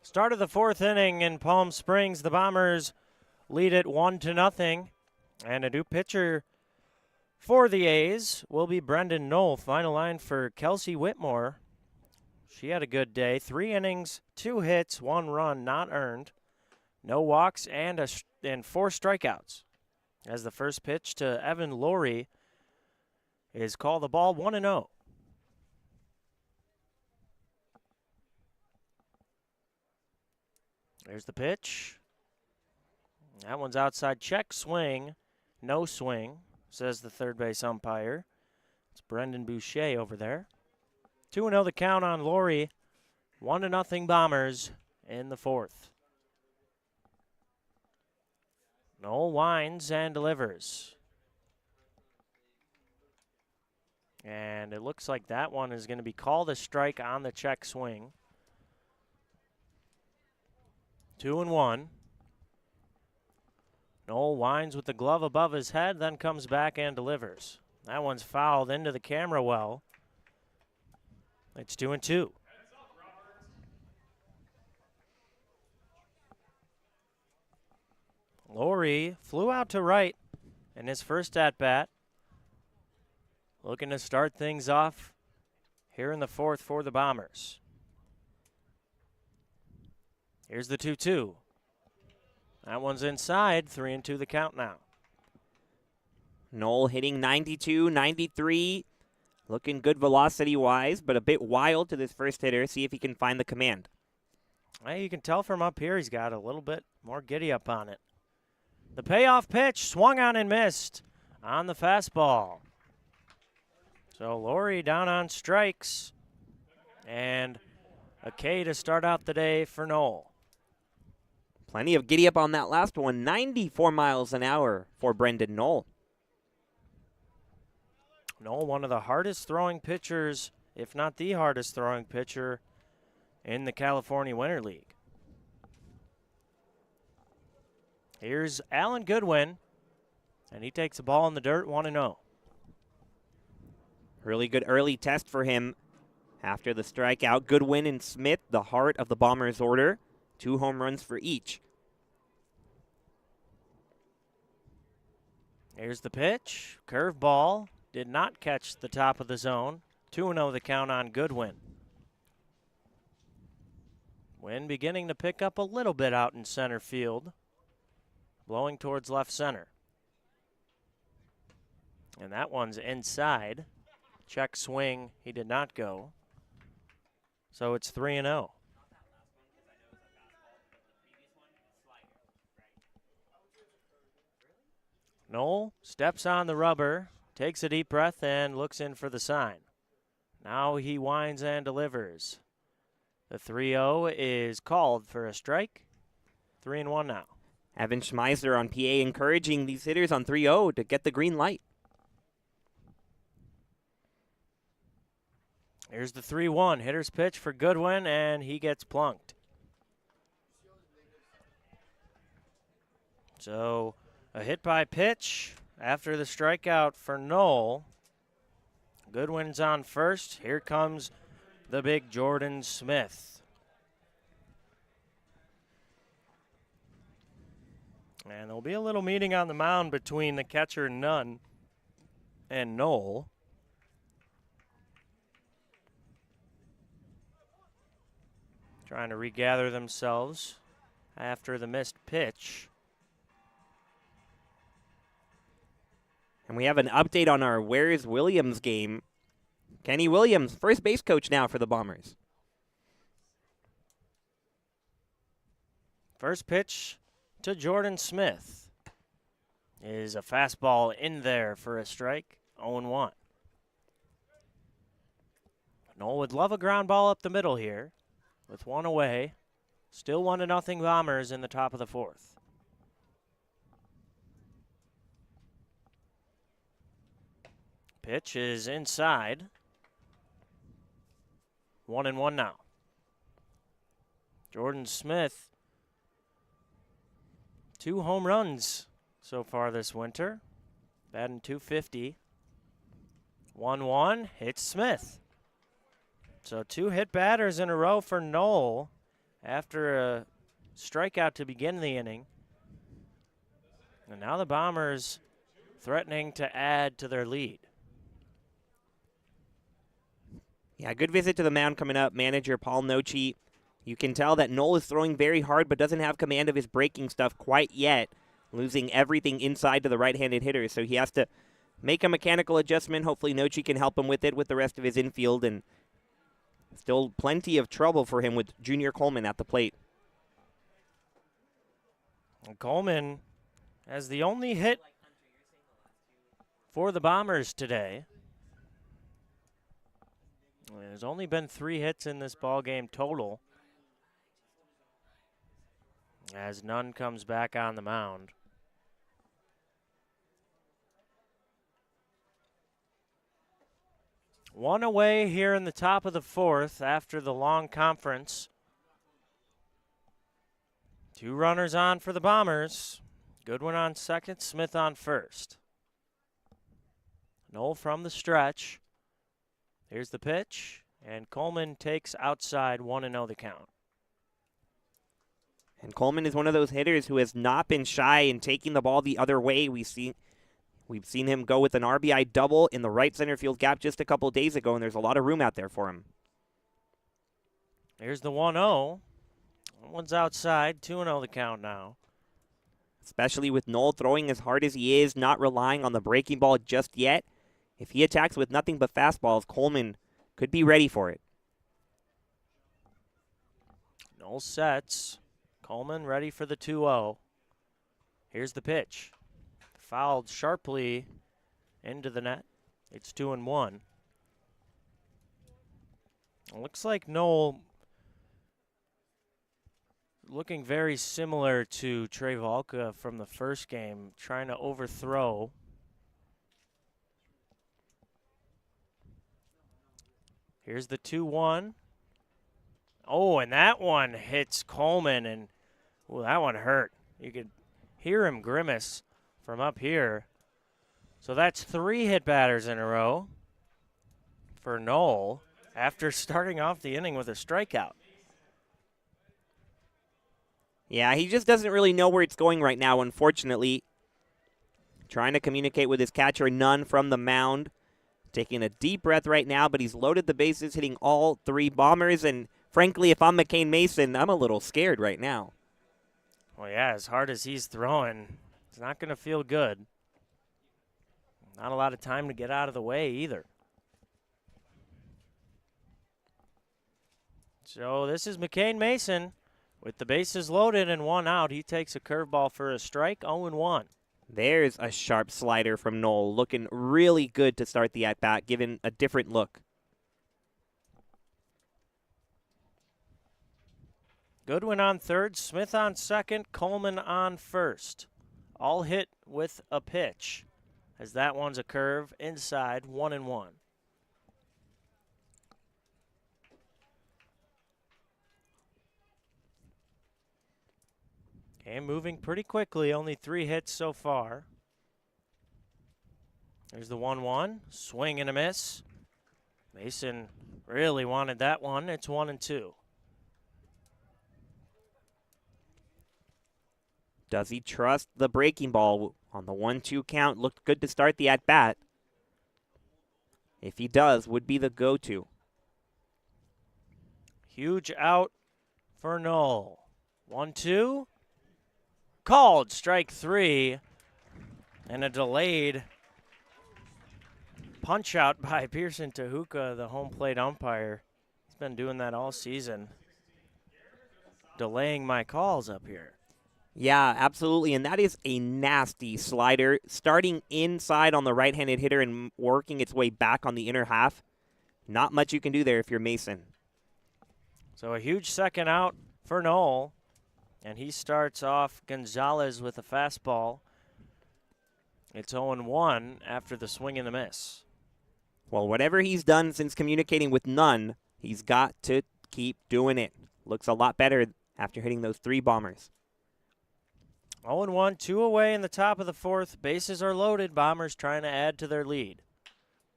Start of the fourth inning in Palm Springs. The Bombers lead it 1-0. And a new pitcher for the A's will be Brendan Knoll. Final line for Kelsey Whitmore. She had a good day. 3 innings, 2 hits, 1 run not earned. No walks and 4 strikeouts. As the first pitch to Evan Laurie is called the ball 1-0. There's the pitch. That one's outside. Check swing. No swing, says the third base umpire. It's Brendan Boucher over there. 2-0 the count on Laurie. 1-0 Bombers in the fourth. Knoll winds and delivers. And it looks like that one is going to be called a strike on the check swing. 2-1. Knoll winds with the glove above his head, then comes back and delivers. That one's fouled into the camera well. It's 2-2. Laurie flew out to right in his first at-bat. Looking to start things off here in the fourth for the Bombers. Here's the 2-2. That one's inside. 3-2 the count now. Knoll hitting 92, 93. Looking good velocity-wise, but a bit wild to this first hitter. See if he can find the command. Well, you can tell from up here he's got a little bit more giddy-up on it. The payoff pitch swung on and missed on the fastball. So Laurie down on strikes. And a K to start out the day for Knoll. Plenty of giddy up on that last one. 94 miles an hour for Brendan Knoll. Knoll, one of the hardest throwing pitchers, if not the hardest throwing pitcher in the California Winter League. Here's Alan Goodwin, and he takes the ball in the dirt, 1-0. Really good early test for him after the strikeout. Goodwin and Smith, the heart of the Bombers' order. 2 home runs for each. Here's the pitch. Curveball. Did not catch the top of the zone. 2-0 the count on Goodwin. Wind beginning to pick up a little bit out in center field. Blowing towards left center. And that one's inside. Check swing. He did not go. So it's 3-0. Knoll steps on the rubber, takes a deep breath, and looks in for the sign. Now he winds and delivers. The 3-0 is called for a strike. 3-1 now. Evan Schmeiser on PA encouraging these hitters on 3-0 to get the green light. Here's the 3-1. Hitter's pitch for Goodwin, and he gets plunked. So a hit by pitch after the strikeout for Knoll. Goodwin's on first. Here comes the big Jordan Smith. And there'll be a little meeting on the mound between the catcher Nunn and Knoll. Trying to regather themselves after the missed pitch. And we have an update on our Where's Williams game. Kenny Williams, first base coach now for the Bombers. First pitch to Jordan Smith is a fastball in there for a strike, 0-1. Knoll would love a ground ball up the middle here with one away. Still 1-0 Bombers in the top of the fourth. Pitch is inside. 1-1 now. Jordan Smith, 2 home runs so far this winter. Batting .250. 1-1, hits Smith. So 2 hit batters in a row for Knoll after a strikeout to begin the inning. And now the Bombers threatening to add to their lead. Yeah, good visit to the mound coming up. Manager Paul Nochi. You can tell that Noel is throwing very hard but doesn't have command of his breaking stuff quite yet, losing everything inside to the right-handed hitter. So he has to make a mechanical adjustment. Hopefully Nochi can help him with it with the rest of his infield, and still plenty of trouble for him with Junior Coleman at the plate. And Coleman has the only hit for the Bombers today. There's only been 3 hits in this ball game total, as Nunn comes back on the mound. One away here in the top of the 4th after the long conference. 2 runners on for the Bombers. Goodwin on second, Smith on first. Noel from the stretch. Here's the pitch, and Coleman takes outside, 1-0 the count. And Coleman is one of those hitters who has not been shy in taking the ball the other way. We've seen him go with an RBI double in the right center field gap just a couple days ago, and there's a lot of room out there for him. Here's the 1-0. That one's outside, 2-0 the count now. Especially with Noel throwing as hard as he is, not relying on the breaking ball just yet. If he attacks with nothing but fastballs, Coleman could be ready for it. Noel sets. Coleman ready for the 2-0. Here's the pitch. Fouled sharply into the net. It's 2-1. It looks like Noel looking very similar to Trey Valka from the first game, trying to overthrow. Here's the 2-1. Oh, and that one hits Coleman, and ooh, that one hurt. You could hear him grimace from up here. So that's 3 hit batters in a row for Noel after starting off the inning with a strikeout. Yeah, he just doesn't really know where it's going right now, unfortunately. Trying to communicate with his catcher, Nunn, from the mound. Taking a deep breath right now, but he's loaded the bases, hitting all 3 Bombers. And frankly, if I'm McCain Mason, I'm a little scared right now. Well, yeah, as hard as he's throwing, it's not going to feel good. Not a lot of time to get out of the way either. So this is McCain Mason with the bases loaded and 1 out. He takes a curveball for a strike, 0-1. There's a sharp slider from Noel, looking really good to start the at-bat, given a different look. Goodwin on third, Smith on second, Coleman on first. All hit with a pitch, as that one's a curve inside, 1-1. And moving pretty quickly, only 3 hits so far. There's the 1-1, swing and a miss. Mason really wanted that one. It's 1-2. Does he trust the breaking ball on the 1-2 count? Looked good to start the at-bat. If he does, would be the go-to. Huge out for Noel. 1-2. Called strike 3. And a delayed punch out by Pearson Tehuka, the home plate umpire. He's been doing that all season. Delaying my calls up here. Yeah, absolutely, and that is a nasty slider. Starting inside on the right-handed hitter and working its way back on the inner half. Not much you can do there if you're Mason. So a huge second out for Noel, and he starts off Gonzalez with a fastball. It's 0-1 after the swing and the miss. Well, whatever he's done since communicating with Nunn, he's got to keep doing it. Looks a lot better after hitting those 3 bombers. 0-1, 2 away in the top of the 4th. Bases are loaded. Bombers trying to add to their lead.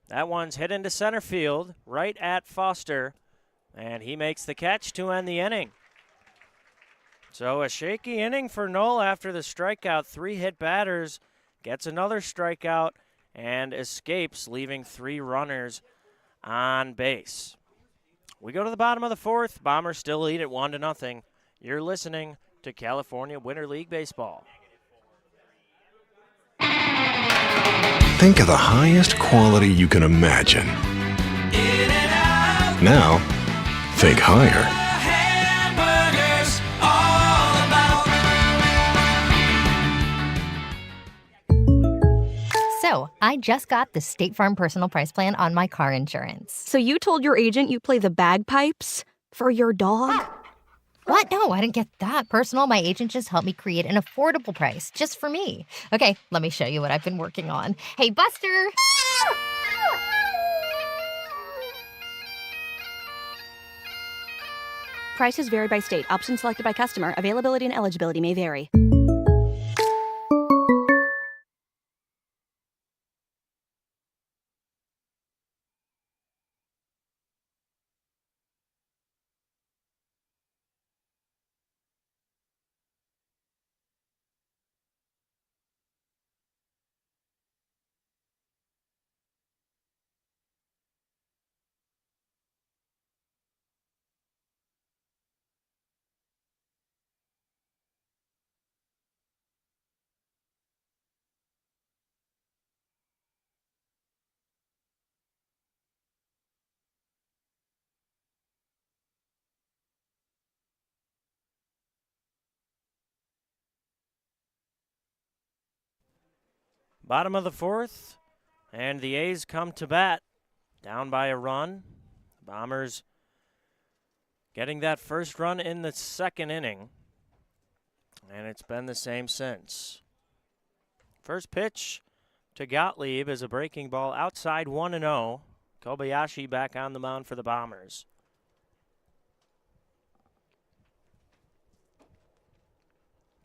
That one's hit into center field, right at Foster, and he makes the catch to end the inning. So a shaky inning for Knoll after the strikeout. 3 hit batters, gets another strikeout, and escapes, leaving 3 runners on base. We go to the bottom of the 4th. Bombers still lead at 1-0. You're listening to California Winter League Baseball. Think of the highest quality you can imagine. Now, think higher. Hamburgers, all about. So, I just got the State Farm Personal Price Plan on my car insurance. So you told your agent you play the bagpipes for your dog? What? No, I didn't get that personal. My agent just helped me create an affordable price just for me. Okay, let me show you what I've been working on. Hey, Buster! Prices vary by state. Options selected by customer. Availability and eligibility may vary. Bottom of the 4th, and the A's come to bat, down by a run. Bombers getting that first run in the 2nd inning, and it's been the same since. First pitch to Gottlieb is a breaking ball outside 1-0. Kobayashi back on the mound for the Bombers.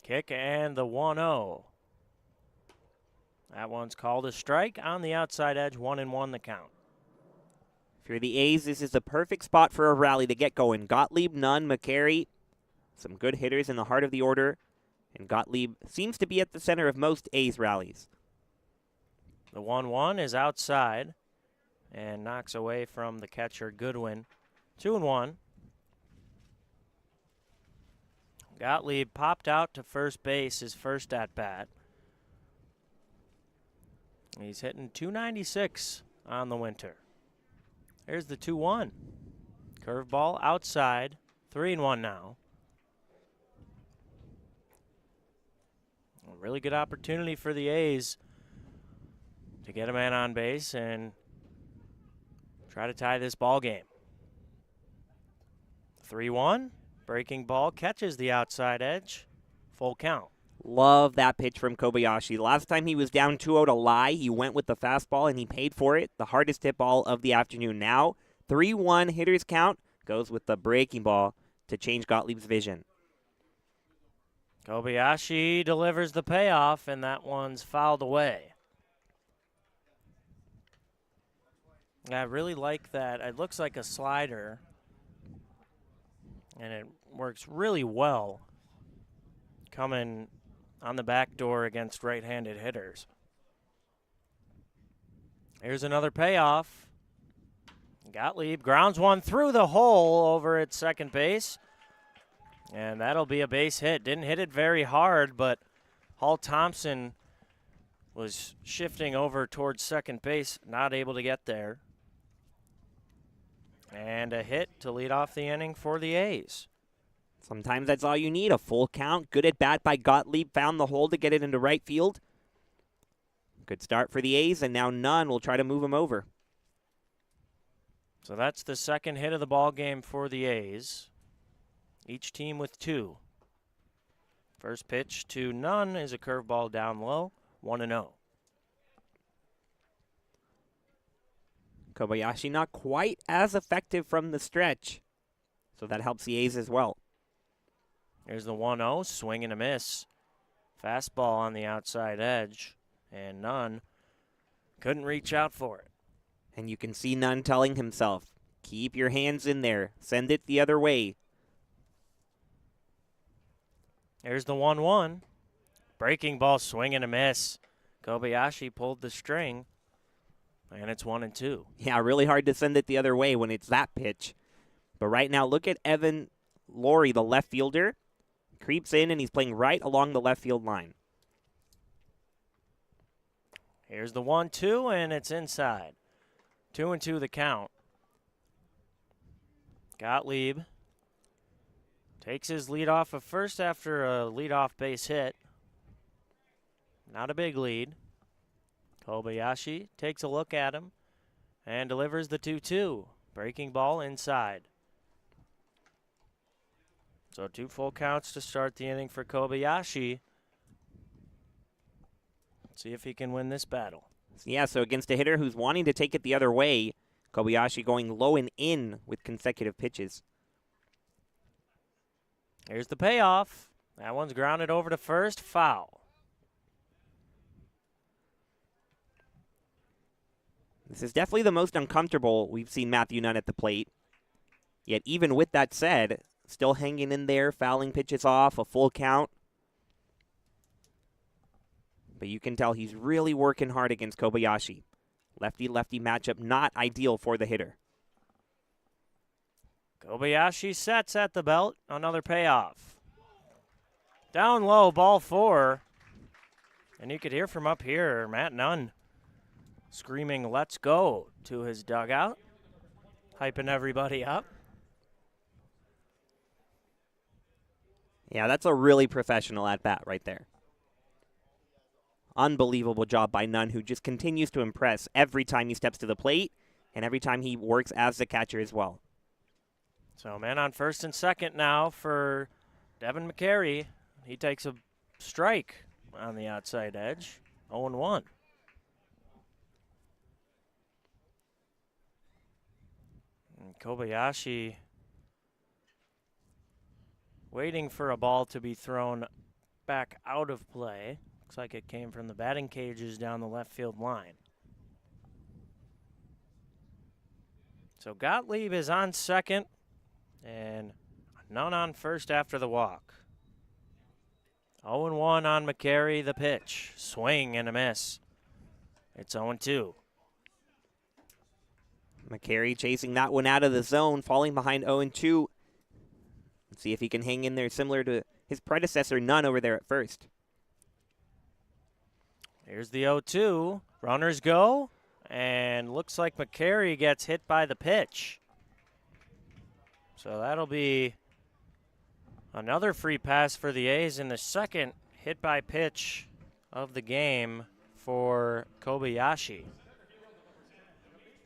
Kick and the 1-0. That one's called a strike on the outside edge, 1-1 the count. If you're the A's, this is the perfect spot for a rally to get going. Gottlieb, Nunn, McCary, some good hitters in the heart of the order, and Gottlieb seems to be at the center of most A's rallies. The 1-1 is outside and knocks away from the catcher Goodwin. 2-1. Gottlieb popped out to first base his first at-bat. He's hitting .296 on the winter. Here's the 2-1. Curveball outside. 3-1 now. A really good opportunity for the A's to get a man on base and try to tie this ball game. 3-1. Breaking ball catches the outside edge. Full count. Love that pitch from Kobayashi. Last time he was down 2-0 to Lai, he went with the fastball and he paid for it. The hardest hit ball of the afternoon. Now, 3-1 hitters count, goes with the breaking ball to change Gottlieb's vision. Kobayashi delivers the payoff, and that one's fouled away. I really like that. It looks like a slider, and it works really well coming on the back door against right-handed hitters. Here's another payoff. Gottlieb grounds one through the hole over at second base, and that'll be a base hit. Didn't hit it very hard, but Hall Thompson was shifting over towards second base, not able to get there. And a hit to lead off the inning for the A's. Sometimes that's all you need, a full count. Good at bat by Gottlieb, found the hole to get it into right field. Good start for the A's, and now Nunn will try to move him over. So that's the second hit of the ball game for the A's. Each team with 2. First pitch to Nunn is a curveball down low, 1-0. Kobayashi not quite as effective from the stretch, so that helps the A's as well. Here's the 1-0, swing and a miss. Fastball on the outside edge, and Nunn couldn't reach out for it. And you can see Nunn telling himself, keep your hands in there, send it the other way. Here's the 1-1. Breaking ball, swing and a miss. Kobayashi pulled the string, and it's 1-2. Yeah, really hard to send it the other way when it's that pitch. But right now, look at Evan Laurie, the left fielder. Creeps in, and he's playing right along the left field line. Here's the 1-2, and it's inside. 2-2 the count. Gottlieb takes his lead off of first after a leadoff base hit. Not a big lead. Kobayashi takes a look at him and delivers the 2-2. Breaking ball inside. So 2 full counts to start the inning for Kobayashi. See if he can win this battle. Yeah, so against a hitter who's wanting to take it the other way, Kobayashi going low and in with consecutive pitches. Here's the payoff. That one's grounded over to first, foul. This is definitely the most uncomfortable we've seen Matthew Nunn at the plate. Yet even with that said, still hanging in there, fouling pitches off, a full count. But you can tell he's really working hard against Kobayashi. Lefty-lefty matchup not ideal for the hitter. Kobayashi sets at the belt. Another payoff. Down low, ball 4. And you could hear from up here, Matt Nunn screaming, "Let's go," to his dugout, hyping everybody up. Yeah, that's a really professional at-bat right there. Unbelievable job by Nunn, who just continues to impress every time he steps to the plate and every time he works as the catcher as well. So man on first and second now for Devin McCary. He takes a strike on the outside edge. 0-1. And Kobayashi waiting for a ball to be thrown back out of play. Looks like it came from the batting cages down the left field line. So Gottlieb is on second and Nunn on first after the walk. 0-1 on McCary, the pitch. Swing and a miss. It's 0-2. McCary chasing that one out of the zone, falling behind 0-2. Let's see if he can hang in there similar to his predecessor, Nunn, over there at first. Here's the 0-2. Runners go, and looks like McCary gets hit by the pitch. So that'll be another free pass for the A's in the second hit by pitch of the game for Kobayashi.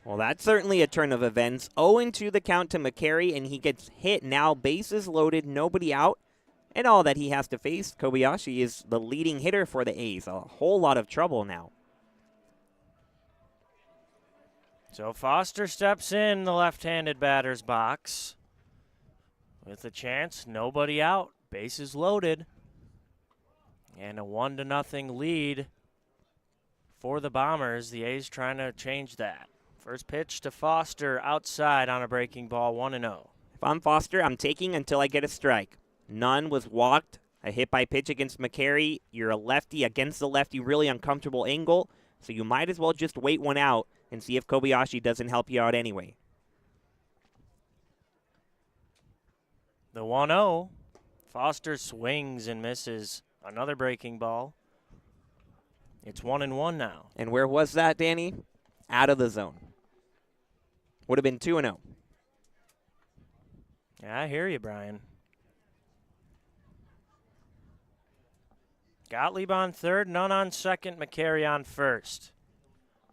Well, that's certainly a turn of events. 0-2 the count to McCary, and he gets hit now, bases loaded, nobody out. And all that he has to face, Kobayashi is the leading hitter for the A's. A whole lot of trouble now. So Foster steps in the left-handed batter's box with a chance, nobody out, bases loaded, and a 1-0 lead for the Bombers. The A's trying to change that. First pitch to Foster outside on a breaking ball, 1-0. If I'm Foster, I'm taking until I get a strike. Nunn was walked, a hit by pitch against McCary. You're a lefty against the lefty, really uncomfortable angle, so you might as well just wait one out and see if Kobayashi doesn't help you out anyway. The 1-0. Foster swings and misses. Another breaking ball. It's 1-1 now. And where was that, Danny? Out of the zone. Would have been 2-0. Yeah, I hear you, Brian. Gottlieb on third, Nunn on second, McCary on first.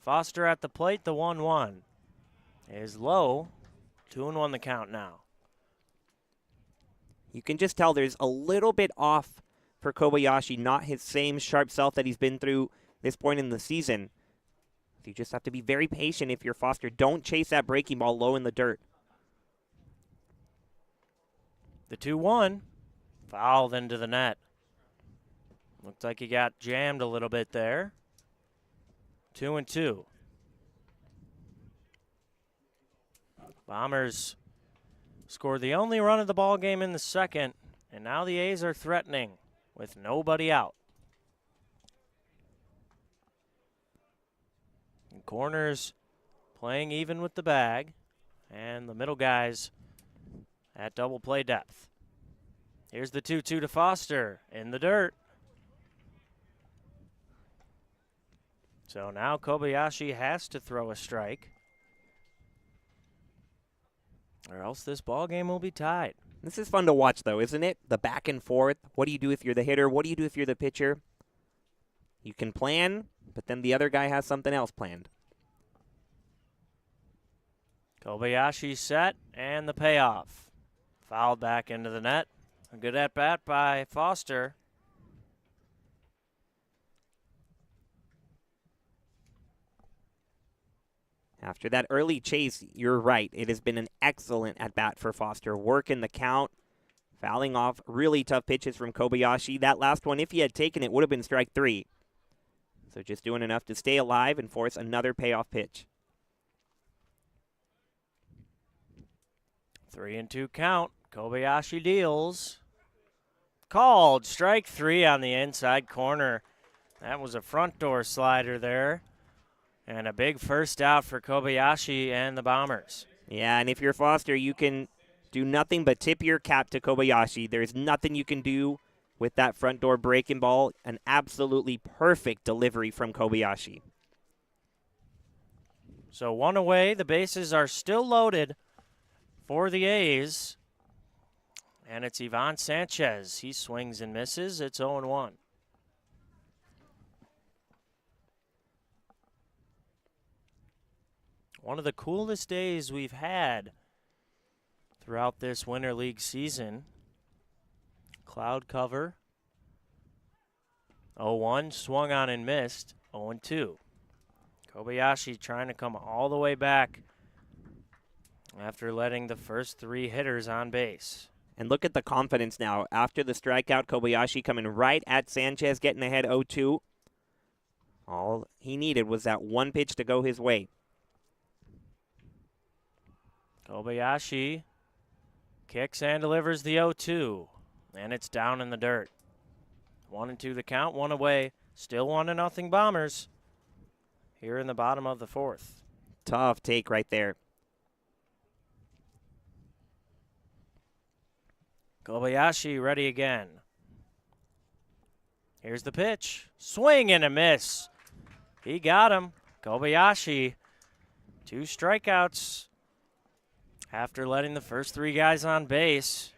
Foster at the plate, the 1-1 is low. 2-1 the count now. You can just tell there's a little bit off for Kobayashi, not his same sharp self that he's been through this point in the season. You just have to be very patient if you're Foster. Don't chase that breaking ball low in the dirt. The 2-1, fouled into the net. Looked like he got jammed a little bit there. 2-2. Bombers scored the only run of the ball game in the second, and now the A's are threatening. with nobody out. And corners playing even with the bag, and the middle guys at double play depth. Here's the 2-2 to Foster in the dirt. So now Kobayashi has to throw a strike, or else this ball game will be tied. This is fun to watch, though, isn't it? The back and forth. What do you do if you're the hitter? What do you do if you're the pitcher? You can plan, but then the other guy has something else planned. Kobayashi set, and the payoff. Fouled back into the net. A good at-bat by Foster. After that early chase, you're right. It has been an excellent at-bat for Foster. Working the count, fouling off really tough pitches from Kobayashi. That last one, if he had taken it, would have been strike 3. So just doing enough to stay alive and force another payoff pitch. 3-2 count. Kobayashi deals. Called. Strike 3 on the inside corner. That was a front door slider there. And a big first out for Kobayashi and the Bombers. Yeah, and if you're Foster, you can do nothing but tip your cap to Kobayashi. There's nothing you can do with that front door breaking ball. An absolutely perfect delivery from Kobayashi. So one away. The bases are still loaded for the A's. And it's Ivan Sanchez. He swings and misses. It's 0-1. One of the coolest days we've had throughout this Winter League season. Cloud cover. 0-1, swung on and missed. 0-2. Kobayashi trying to come all the way back after letting the first 3 hitters on base. And look at the confidence now. After the strikeout, Kobayashi coming right at Sanchez, getting ahead 0-2. All he needed was that one pitch to go his way. Kobayashi kicks and delivers the 0-2, and it's down in the dirt. 1-2 the count, one away. Still 1-0 Bombers here in the bottom of the 4th. Tough take right there. Kobayashi ready again. Here's the pitch. Swing and a miss. He got him. Kobayashi, 2 strikeouts after letting the first 3 guys on base.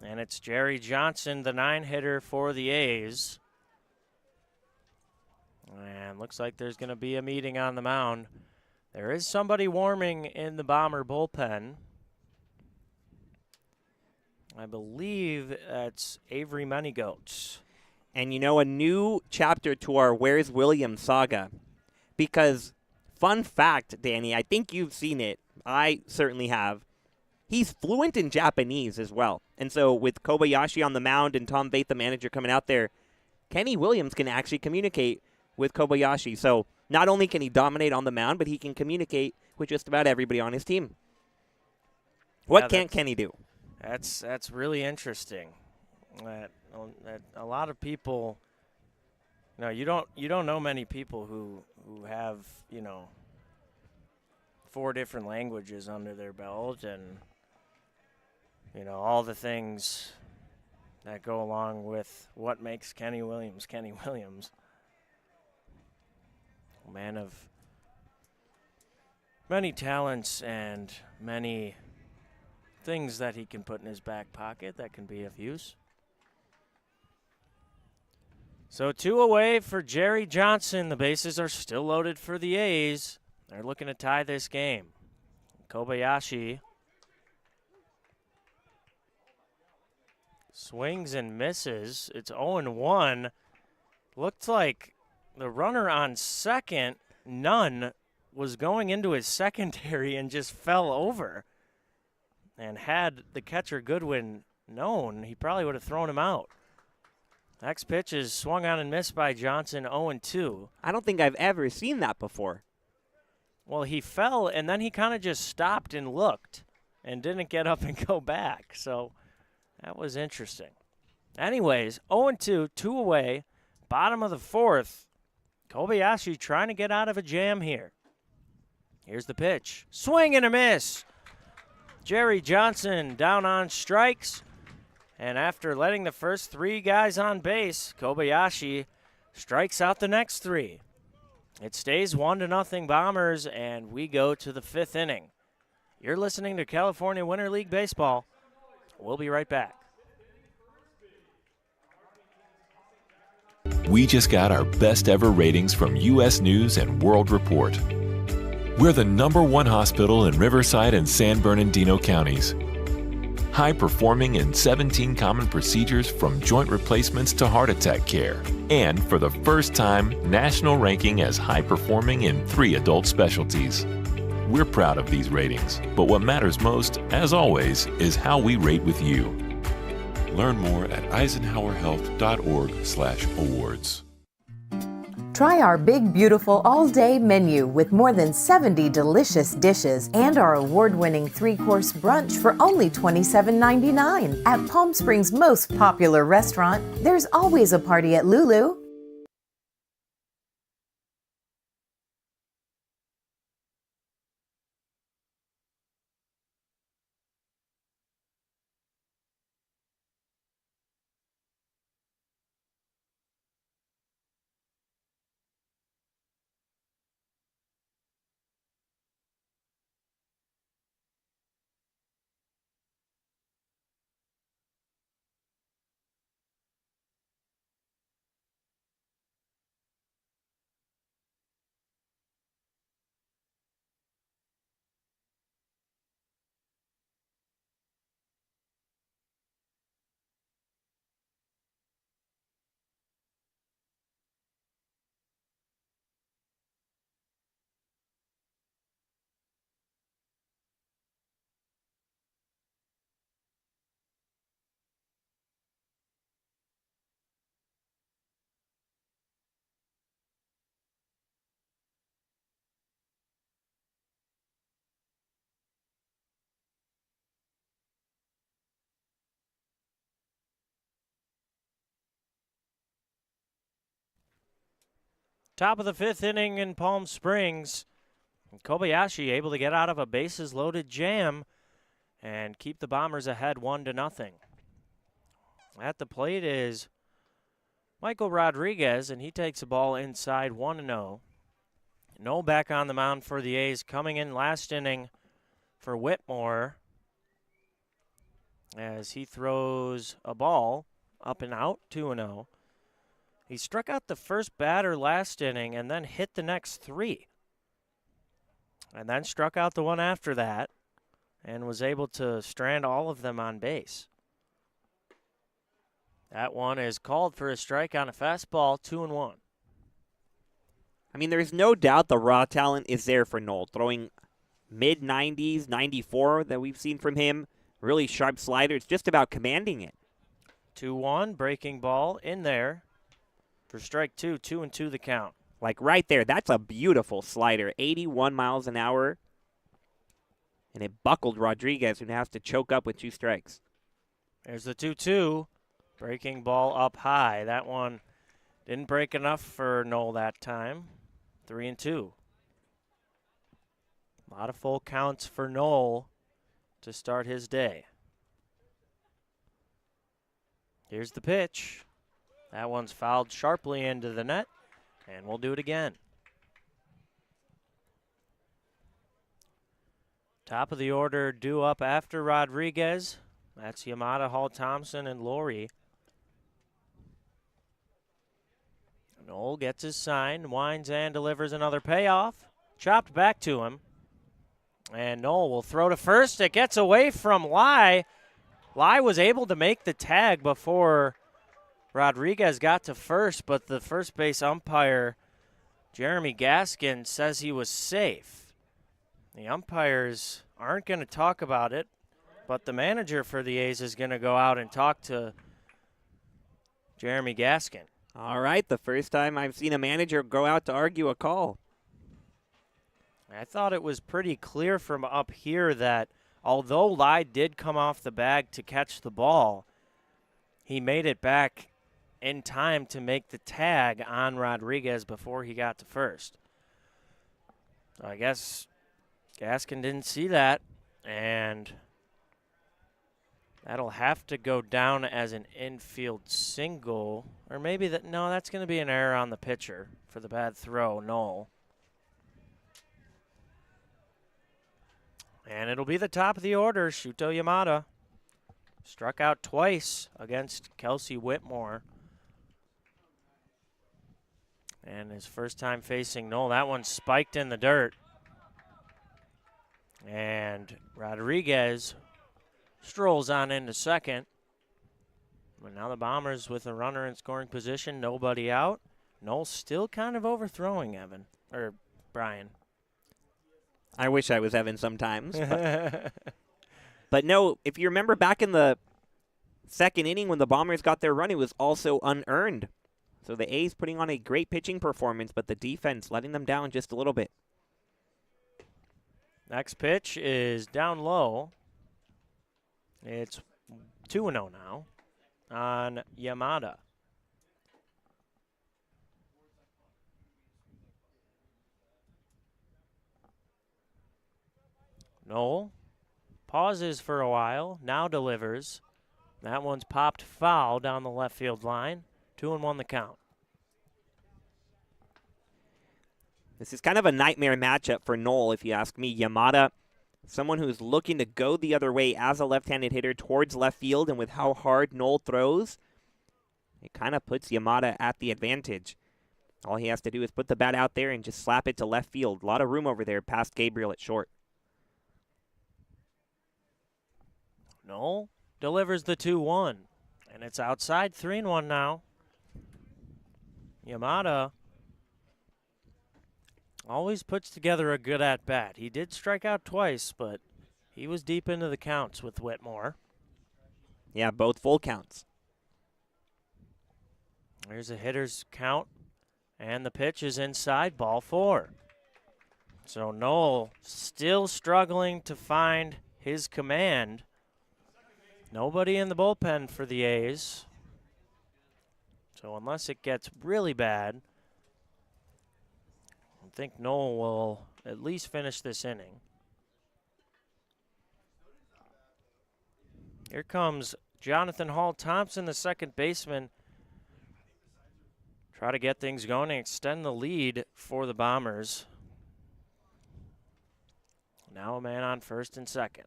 And it's Jerry Johnson, the 9-hitter for the A's. And looks like there's going to be a meeting on the mound. There is somebody warming in the Bomber bullpen. I believe that's Avery Manygoats. And you know, a new chapter to our Where's William saga. Because, fun fact, Danny, I think you've seen it. I certainly have. He's fluent in Japanese as well. And so with Kobayashi on the mound and Tom Veit, the manager, coming out there, Kenny Williams can actually communicate with Kobayashi. So not only can he dominate on the mound, but he can communicate with just about everybody on his team. What can't Kenny do? That's really interesting. That a lot of people, you don't know many people who have 4 different languages under their belt, and all the things that go along with what makes Kenny Williams Kenny Williams. A man of many talents and many things that he can put in his back pocket that can be of use. So 2 away for Jerry Johnson. The bases are still loaded for the A's. They're looking to tie this game. Kobayashi swings and misses. It's 0-1. Looked like the runner on second, Nunn, was going into his secondary and just fell over. And had the catcher Goodwin known, he probably would have thrown him out. Next pitch is swung on and missed by Johnson, 0-2. I don't think I've ever seen that before. Well, he fell, and then he kind of just stopped and looked and didn't get up and go back. So that was interesting. Anyways, 0-2, 2 away, bottom of the fourth. Kobayashi trying to get out of a jam here. Here's the pitch. Swing and a miss. Jerry Johnson down on strikes. And after letting the first 3 guys on base, Kobayashi strikes out the next 3. It stays 1-0 Bombers, and we go to the 5th inning. You're listening to California Winter League Baseball. We'll be right back. We just got our best ever ratings from U.S. News and World Report. We're the #1 hospital in Riverside and San Bernardino counties. High performing in 17 common procedures from joint replacements to heart attack care. And for the first time, national ranking as high performing in 3 adult specialties. We're proud of these ratings, but what matters most, as always, is how we rate with you. Learn more at eisenhowerhealth.org/awards. Try our big, beautiful all-day menu with more than 70 delicious dishes and our award-winning 3-course brunch for only $27.99. At Palm Springs' most popular restaurant, there's always a party at Lulu. Top of the 5th inning in Palm Springs. Kobayashi able to get out of a bases-loaded jam and keep the Bombers ahead 1-0. At the plate is Michael Rodriguez, and he takes the ball inside 1-0. Noel back on the mound for the A's, coming in last inning for Whitmore as he throws a ball up and out, 2-0. He struck out the first batter last inning and then hit the next 3. And then struck out the one after that and was able to strand all of them on base. That one is called for a strike on a fastball, 2-1. I mean, there's no doubt the raw talent is there for Noel. Throwing mid-90s, 94 that we've seen from him. Really sharp slider. It's just about commanding it. 2-1, breaking ball in there. For strike 2, 2-2 the count. Like right there, that's a beautiful slider. 81 miles an hour. And it buckled Rodriguez, who now has to choke up with 2 strikes. There's the 2-2. Breaking ball up high. That one didn't break enough for Noel that time. 3-2. A lot of full counts for Noel to start his day. Here's the pitch. That one's fouled sharply into the net, and we'll do it again. Top of the order due up after Rodriguez. That's Yamada, Hall Thompson, and Laurie. Noel gets his sign, winds and delivers another payoff. Chopped back to him. And Noel will throw to first. It gets away from Lai. Lai was able to make the tag before Rodriguez got to first, but the first base umpire, Jeremy Gaskin, says he was safe. The umpires aren't going to talk about it, but the manager for the A's is going to go out and talk to Jeremy Gaskin. All right, the first time I've seen a manager go out to argue a call. I thought it was pretty clear from up here that although Lai did come off the bag to catch the ball, he made it back in time to make the tag on Rodriguez before he got to first. So I guess Gaskin didn't see that, and that'll have to go down as an infield single. Or maybe that, no, that's going to be an error on the pitcher for the bad throw, Knoll. And it'll be the top of the order. Shuto Yamada struck out twice against Kelsey Whitmore. And his first time facing Knoll. That one spiked in the dirt. And Rodriguez strolls on into second. But now the Bombers with a runner in scoring position, nobody out. Knoll still kind of overthrowing Evan, or Brian. I wish I was Evan sometimes. But no, if you remember back in the second inning when the Bombers got their run, it was also unearned. So the A's putting on a great pitching performance, but the defense letting them down just a little bit. Next pitch is down low. It's 2-0 now on Yamada. Knoll pauses for a while, now delivers. That one's popped foul down the left field line. 2-1 the count. This is kind of a nightmare matchup for Knoll, if you ask me. Yamada, someone who's looking to go the other way as a left-handed hitter towards left field, and with how hard Knoll throws, it kind of puts Yamada at the advantage. All he has to do is put the bat out there and just slap it to left field. A lot of room over there past Gabriel at short. Knoll delivers the 2-1, and it's outside 3-1 now. Yamada always puts together a good at-bat. He did strike out twice, but he was deep into the counts with Whitmore. Yeah, both full counts. There's a hitter's count, and the pitch is inside, ball 4. So Knoll still struggling to find his command. Nobody in the bullpen for the A's. So unless it gets really bad, I think Knoll will at least finish this inning. Here comes Jonathan Hall Thompson, the second baseman. Try to get things going and extend the lead for the Bombers. Now a man on first and second.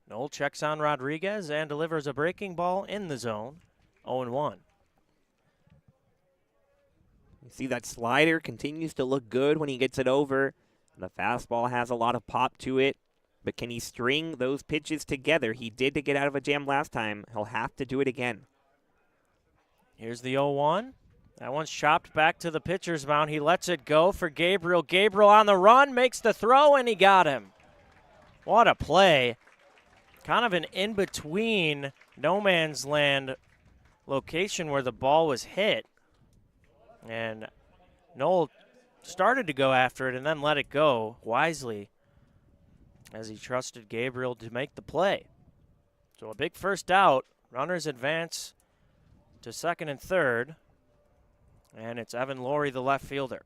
Knoll checks on Rodriguez and delivers a breaking ball in the zone. 0-1. You see that slider continues to look good when he gets it over. The fastball has a lot of pop to it, but can he string those pitches together? He did to get out of a jam last time. He'll have to do it again. Here's the 0-1. That one's chopped back to the pitcher's mound. He lets it go for Gabriel. Gabriel on the run, makes the throw, and he got him. What a play. Kind of an in-between no man's land location where the ball was hit. And Knoll started to go after it and then let it go wisely as he trusted Gabriel to make the play. So a big first out. Runners advance to second and third. And it's Evan Laurie, the left fielder.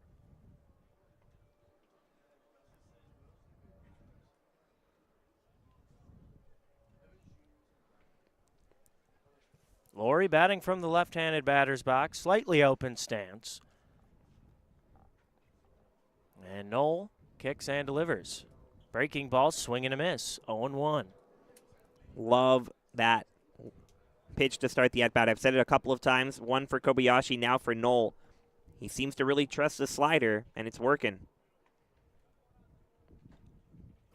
Laurie batting from the left-handed batter's box, slightly open stance. And Knoll kicks and delivers. Breaking ball, swing and a miss, 0-1. Love that pitch to start the at-bat. I've said it a couple of times. One for Kobayashi, now for Knoll. He seems to really trust the slider, and it's working.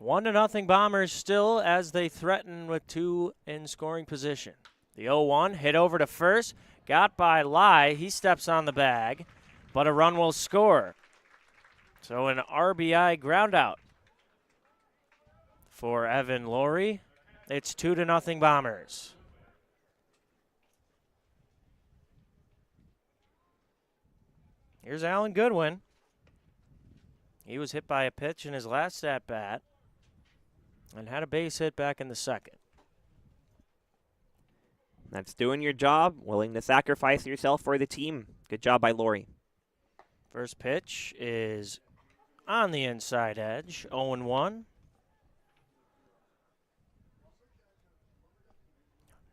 1-0 Bombers still as they threaten with 2 in scoring position. The 0-1 hit over to first, got by Lai. He steps on the bag, but a run will score. So an RBI ground out for Evan Laurie. It's 2-0 Bombers. Here's Alan Goodwin. He was hit by a pitch in his last at-bat and had a base hit back in the second. That's doing your job, willing to sacrifice yourself for the team. Good job by Lori. First pitch is on the inside edge, 0-1.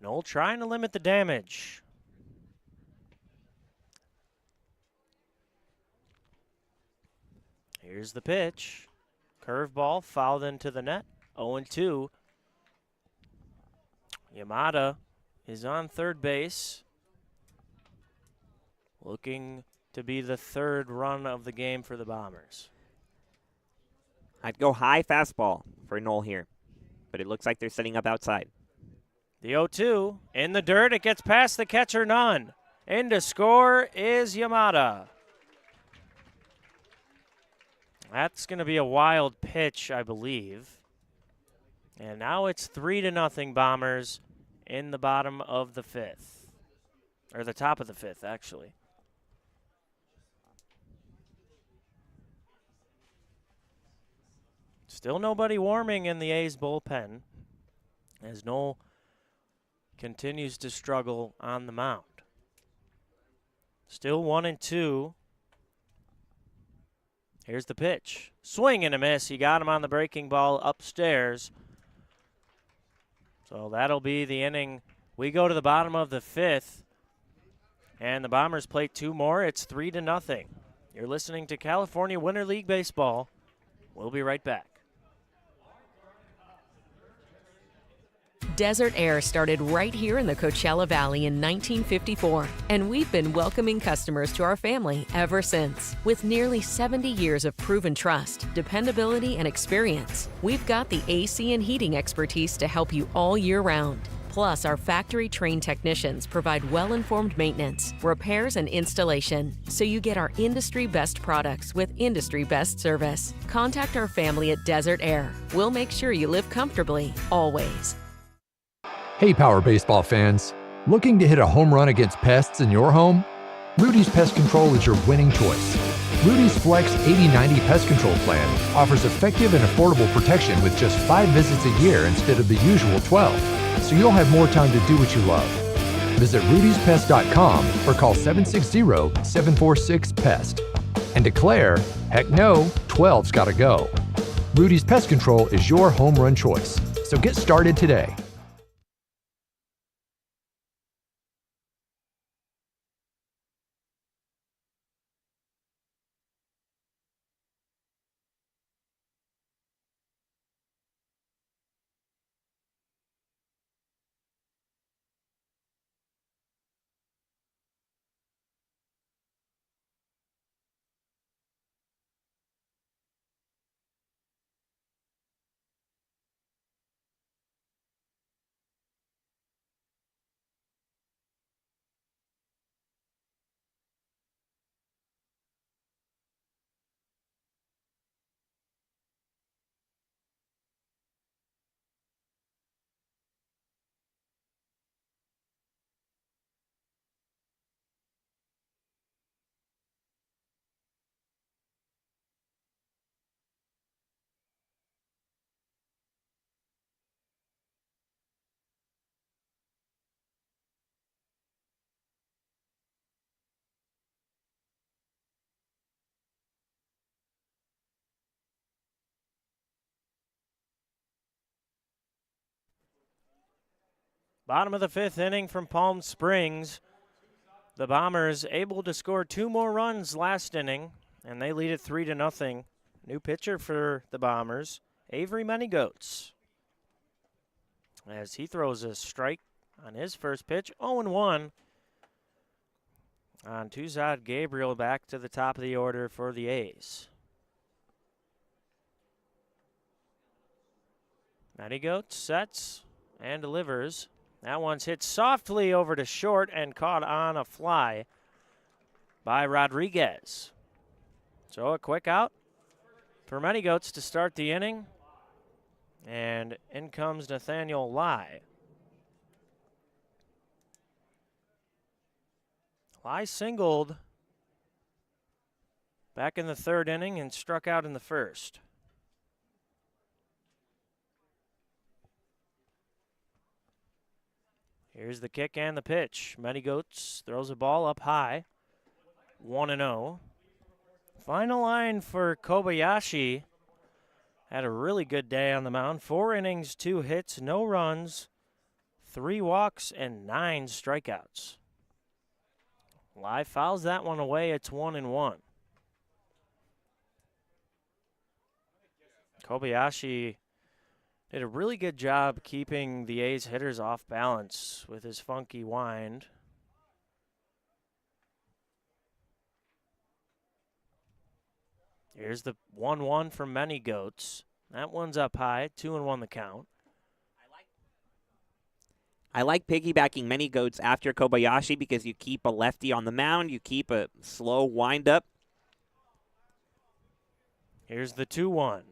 Knoll trying to limit the damage. Here's the pitch. Curveball fouled into the net, 0-2. Yamada is on third base, looking to be the third run of the game for the Bombers. I'd go high fastball for Knoll here, but it looks like they're setting up outside. The 0-2 in the dirt. It gets past the catcher, none. In to score is Yamada. That's going to be a wild pitch, I believe. And now it's 3-0 Bombers in the bottom of the fifth. Or the top of the fifth, actually. Still nobody warming in the A's bullpen as Knoll continues to struggle on the mound. Still 1-2. Here's the pitch. Swing and a miss. He got him on the breaking ball upstairs. So that'll be the inning. We go to the bottom of the fifth, and the Bombers play two more. It's 3-0. You're listening to California Winter League Baseball. We'll be right back. Desert Air started right here in the Coachella Valley in 1954, and we've been welcoming customers to our family ever since. With nearly 70 years of proven trust, dependability, and experience, we've got the AC and heating expertise to help you all year round. Plus, our factory-trained technicians provide well-informed maintenance, repairs, and installation, so you get our industry-best products with industry-best service. Contact our family at Desert Air. We'll make sure you live comfortably, always. Hey Power Baseball fans, looking to hit a home run against pests in your home? Rudy's Pest Control is your winning choice. Rudy's Flex 80/90 Pest Control Plan offers effective and affordable protection with just 5 visits a year instead of the usual 12, so you'll have more time to do what you love. Visit rudyspest.com or call 760-746-PEST and declare, heck no, 12's gotta go. Rudy's Pest Control is your home run choice, so get started today. Bottom of the fifth inning from Palm Springs. The Bombers able to score 2 more runs last inning, and they lead it 3-0. New pitcher for the Bombers, Avery Manygoats. As he throws a strike on his first pitch, 0-1. On Tuzad Gabriel back to the top of the order for the A's. Manygoats sets and delivers. That one's hit softly over to short and caught on a fly by Rodriguez. So a quick out for Manygoats to start the inning. And in comes Nathaniel Lai. Lai singled back in the third inning and struck out in the first. Here's the kick and the pitch. Many Goats throws a ball up high. 1-0. Final line for Kobayashi. Had a really good day on the mound. 4 innings, 2 hits, no runs, 3 walks, and 9 strikeouts. Lai fouls that one away. It's 1-1. Kobayashi did a really good job keeping the A's hitters off balance with his funky wind. Here's the 1-1 from Many Goats. That one's up high, 2-1 the count. I like piggybacking Many Goats after Kobayashi because you keep a lefty on the mound, you keep a slow wind-up. Here's the 2-1.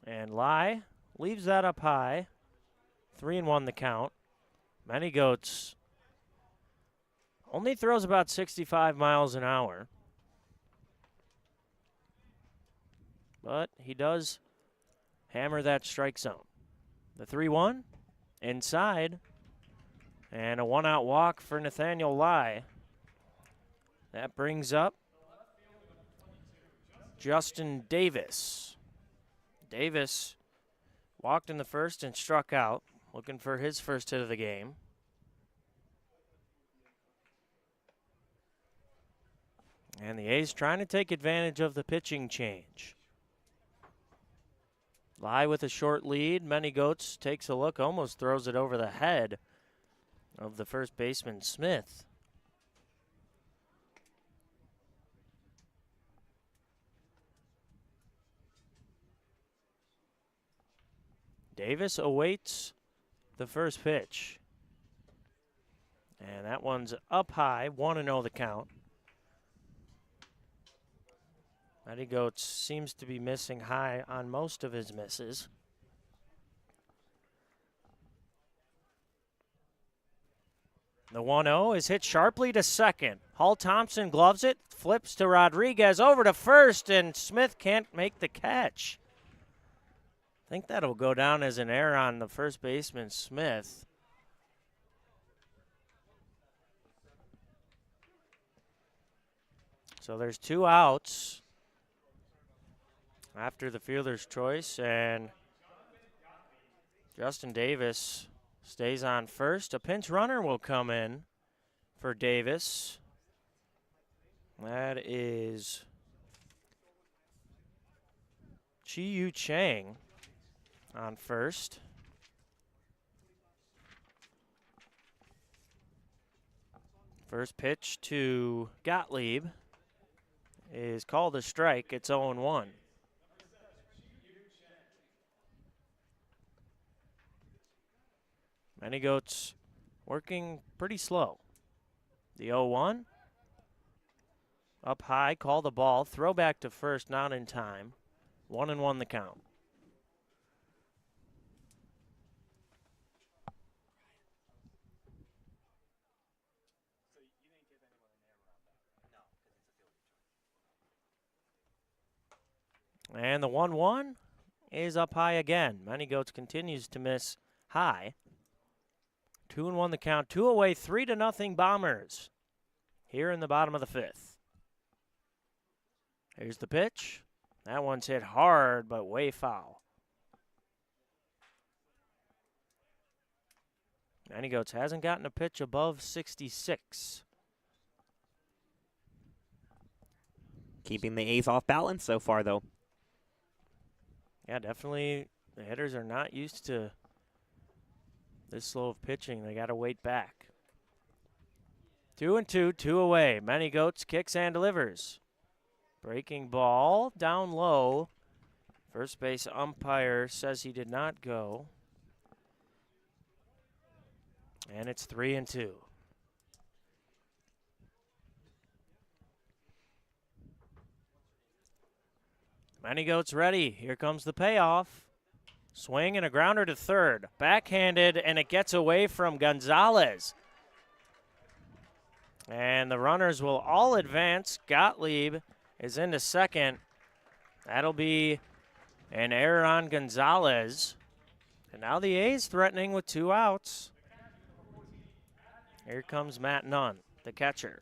And Lai leaves that up high, 3-1 the count. Many Goats only throws about 65 miles an hour. But he does hammer that strike zone. The 3-1 inside, and a 1-out walk for Nathaniel Lai. That brings up Justin Davis. Davis walked in the first and struck out, looking for his first hit of the game. And the A's trying to take advantage of the pitching change. Lai with a short lead. Many Goats takes a look, almost throws it over the head of the first baseman, Smith. Davis awaits the first pitch. And that one's up high, 1-0 the count. Many Goats seems to be missing high on most of his misses. The 1-0 is hit sharply to second. Hall Thompson gloves it, flips to Rodriguez, over to first, and Smith can't make the catch. I think that'll go down as an error on the first baseman, Smith. So there's 2 outs after the fielder's choice, and Justin Davis stays on first. A pinch runner will come in for Davis. That is Chi-Yu Chang on first. First pitch to Gottlieb is called a strike. It's 0-1. Many Goats working pretty slow. The 0-1. Up high, call the ball. Throw back to first, not in time. 1-1 the count. And the 1-1 is up high again. Many Goats continues to miss high. 2-1 the count. 2 away, 3-0 Bombers here in the bottom of the 5th. Here's the pitch. That one's hit hard, but way foul. Many Goats hasn't gotten a pitch above 66. Keeping the A's off balance so far, though. Yeah, definitely the hitters are not used to this slow of pitching. They got to wait back. 2-2, 2 away. Many Goats kicks and delivers. Breaking ball down low. First base umpire says he did not go. And it's 3-2. Many Goats ready. Here comes the payoff. Swing and a grounder to third. Backhanded, and it gets away from Gonzalez. And the runners will all advance. Gottlieb is into second. That'll be an error on Gonzalez. And now the A's threatening with 2 outs. Here comes Matt Nunn, the catcher.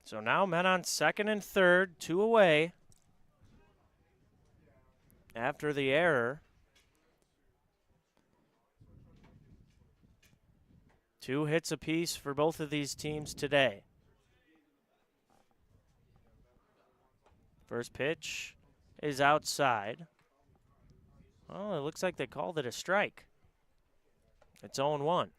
So now men on second and third, 2 away. After the error. 2 hits apiece for both of these teams today. First pitch is outside. Oh, it looks like they called it a strike. It's 0-1.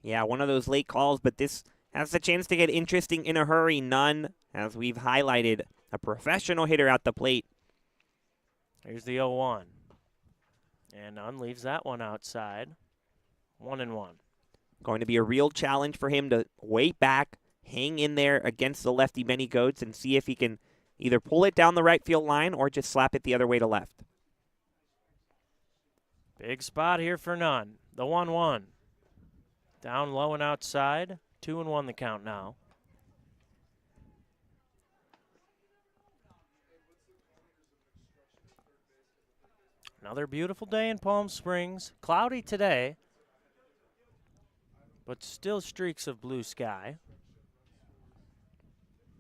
Yeah, one of those late calls, but this has the chance to get interesting in a hurry. Nunn, as we've highlighted, a professional hitter at the plate. Here's the 0-1. And Nunn leaves that one outside. 1-1. Going to be a real challenge for him to wait back, hang in there against the lefty Benny Goetz, and see if he can either pull it down the right field line or just slap it the other way to left. Big spot here for Nunn. The 1-1. Down low and outside. 2-1 the count now. Another beautiful day in Palm Springs. Cloudy today, but still streaks of blue sky.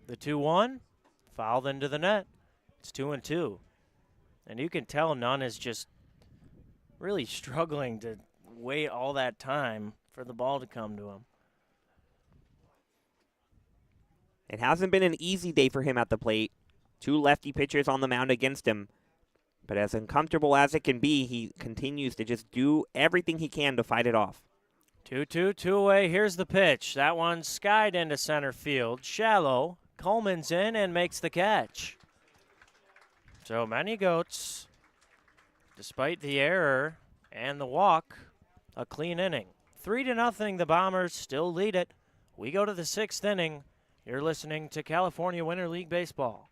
The 2-1, fouled into the net. It's 2-2. And you can tell Nunn is just really struggling to wait all that time for the ball to come to him. It hasn't been an easy day for him at the plate. 2 lefty pitchers on the mound against him. But as uncomfortable as it can be, he continues to just do everything he can to fight it off. 2-2, 2 away. Here's the pitch. That one's skied into center field. Shallow. Coleman's in and makes the catch. So Benny Goetz, despite the error and the walk, a clean inning. 3-0, the Bombers still lead it. We go to the 6th inning. You're listening to California Winter League Baseball.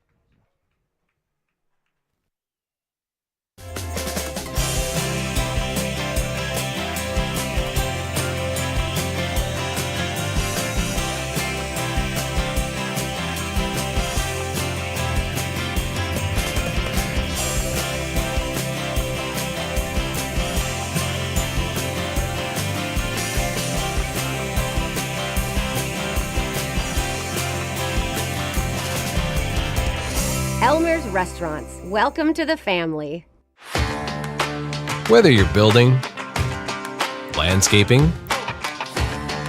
Elmer's Restaurants. Welcome to the family. Whether you're building, landscaping,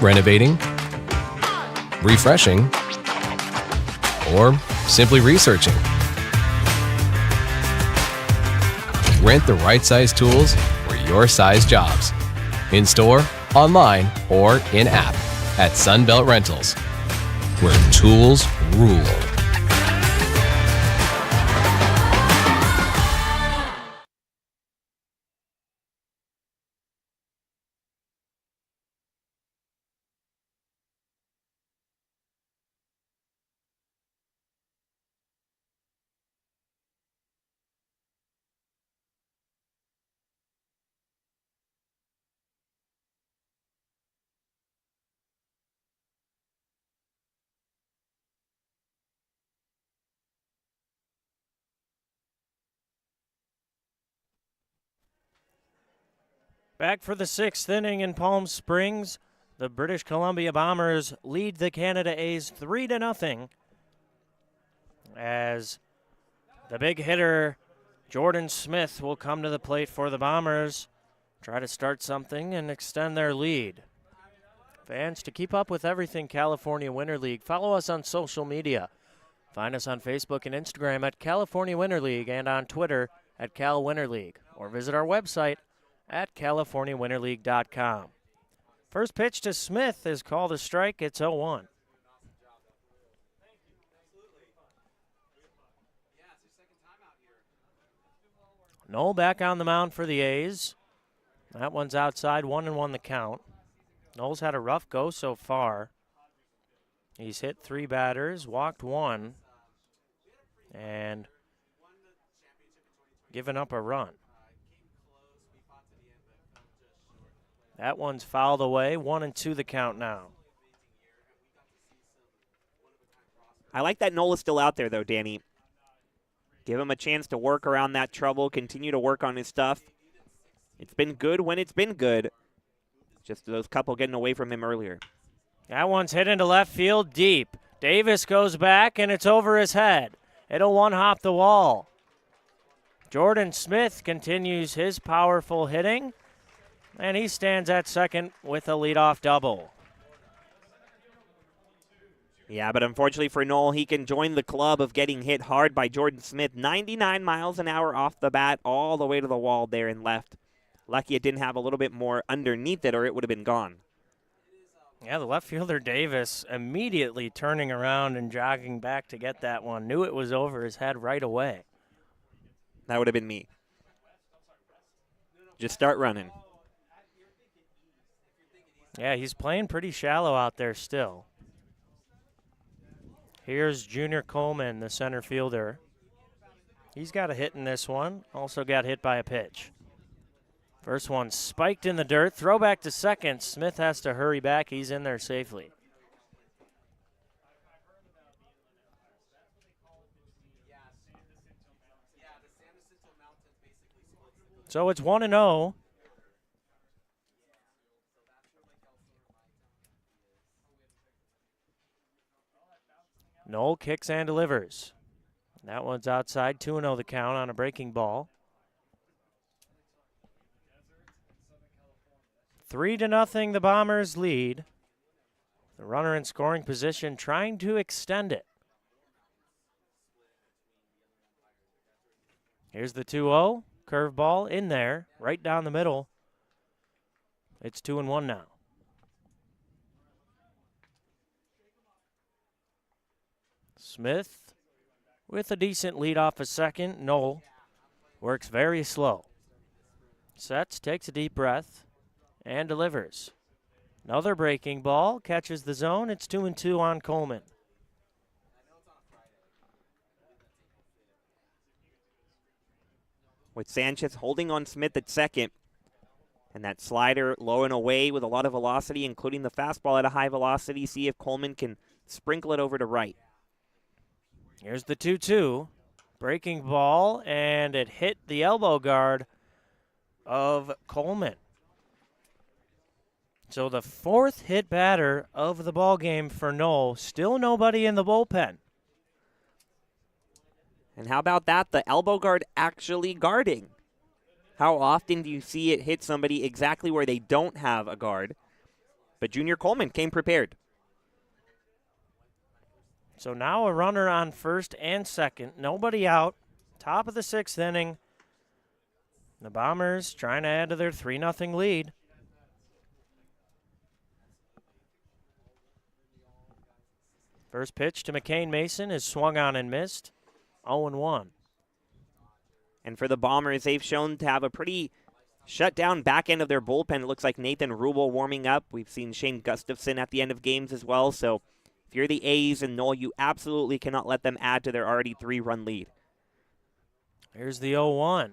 renovating, refreshing, or simply researching, rent the right size tools for your size jobs. In store, online, or in app at Sunbelt Rentals, where tools rule. Back for the 6th inning in Palm Springs. The British Columbia Bombers lead the Canada A's 3-0 as the big hitter Jordan Smith will come to the plate for the Bombers, try to start something and extend their lead. Fans, to keep up with everything California Winter League, follow us on social media. Find us on Facebook and Instagram at California Winter League and on Twitter at Cal Winter League, or visit our website at CaliforniaWinterLeague.com. First pitch to Smith is called a strike. It's 0-1. Noel back on the mound for the A's. That one's outside, 1-1 the count. Noel's had a rough go so far. He's hit 3 batters, walked 1, and given up a run. That one's fouled away. 1-2 the count now. I like that Noel is still out there, though, Danny. Give him a chance to work around that trouble, continue to work on his stuff. It's been good when it's been good. Just those couple getting away from him earlier. That one's hit into left field deep. Davis goes back, and it's over his head. It'll one-hop the wall. Jordan Smith continues his powerful hitting, and he stands at second with a leadoff double. Yeah, but unfortunately for Noel, he can join the club of getting hit hard by Jordan Smith. 99 miles an hour off the bat, all the way to the wall there in left. Lucky it didn't have a little bit more underneath it, or it would have been gone. Yeah, the left fielder Davis immediately turning around and jogging back to get that one. Knew it was over his head right away. That would have been me. Just start running. Yeah, he's playing pretty shallow out there still. Here's Junior Coleman, the center fielder. He's got a hit in this one. Also got hit by a pitch. First one spiked in the dirt. Throw back to second. Smith has to hurry back. He's in there safely. So it's 1-0. Noel kicks and delivers. That one's outside. 2-0 the count on a breaking ball. 3-0 the Bombers lead. The runner in scoring position trying to extend it. Here's the 2-0. Curveball in there, right down the middle. It's 2-1 now. Smith with a decent lead off a second. Noel works very slow. Sets, takes a deep breath, and delivers. Another breaking ball, catches the zone. It's 2-2 on Coleman. With Sanchez holding on Smith at second. And that slider low and away with a lot of velocity, including the fastball at a high velocity. See if Coleman can sprinkle it over to right. Here's the 2-2. Breaking ball, and it hit the elbow guard of Coleman. So the fourth hit batter of the ball game for Noel. Still nobody in the bullpen. And how about that? The elbow guard actually guarding. How often do you see it hit somebody exactly where they don't have a guard? But Junior Coleman came prepared. So now a runner on first and second. Nobody out. Top of the sixth inning. The Bombers trying to add to their 3-0 lead. First pitch to McCain Mason is swung on and missed. 0-1. And for the Bombers, they've shown to have a pretty shut down back end of their bullpen. It looks like Nathan Rubel warming up. We've seen Shane Gustafson at the end of games as well. So if you're the A's and Noel, you absolutely cannot let them add to their already 3-run lead. Here's the 0-1.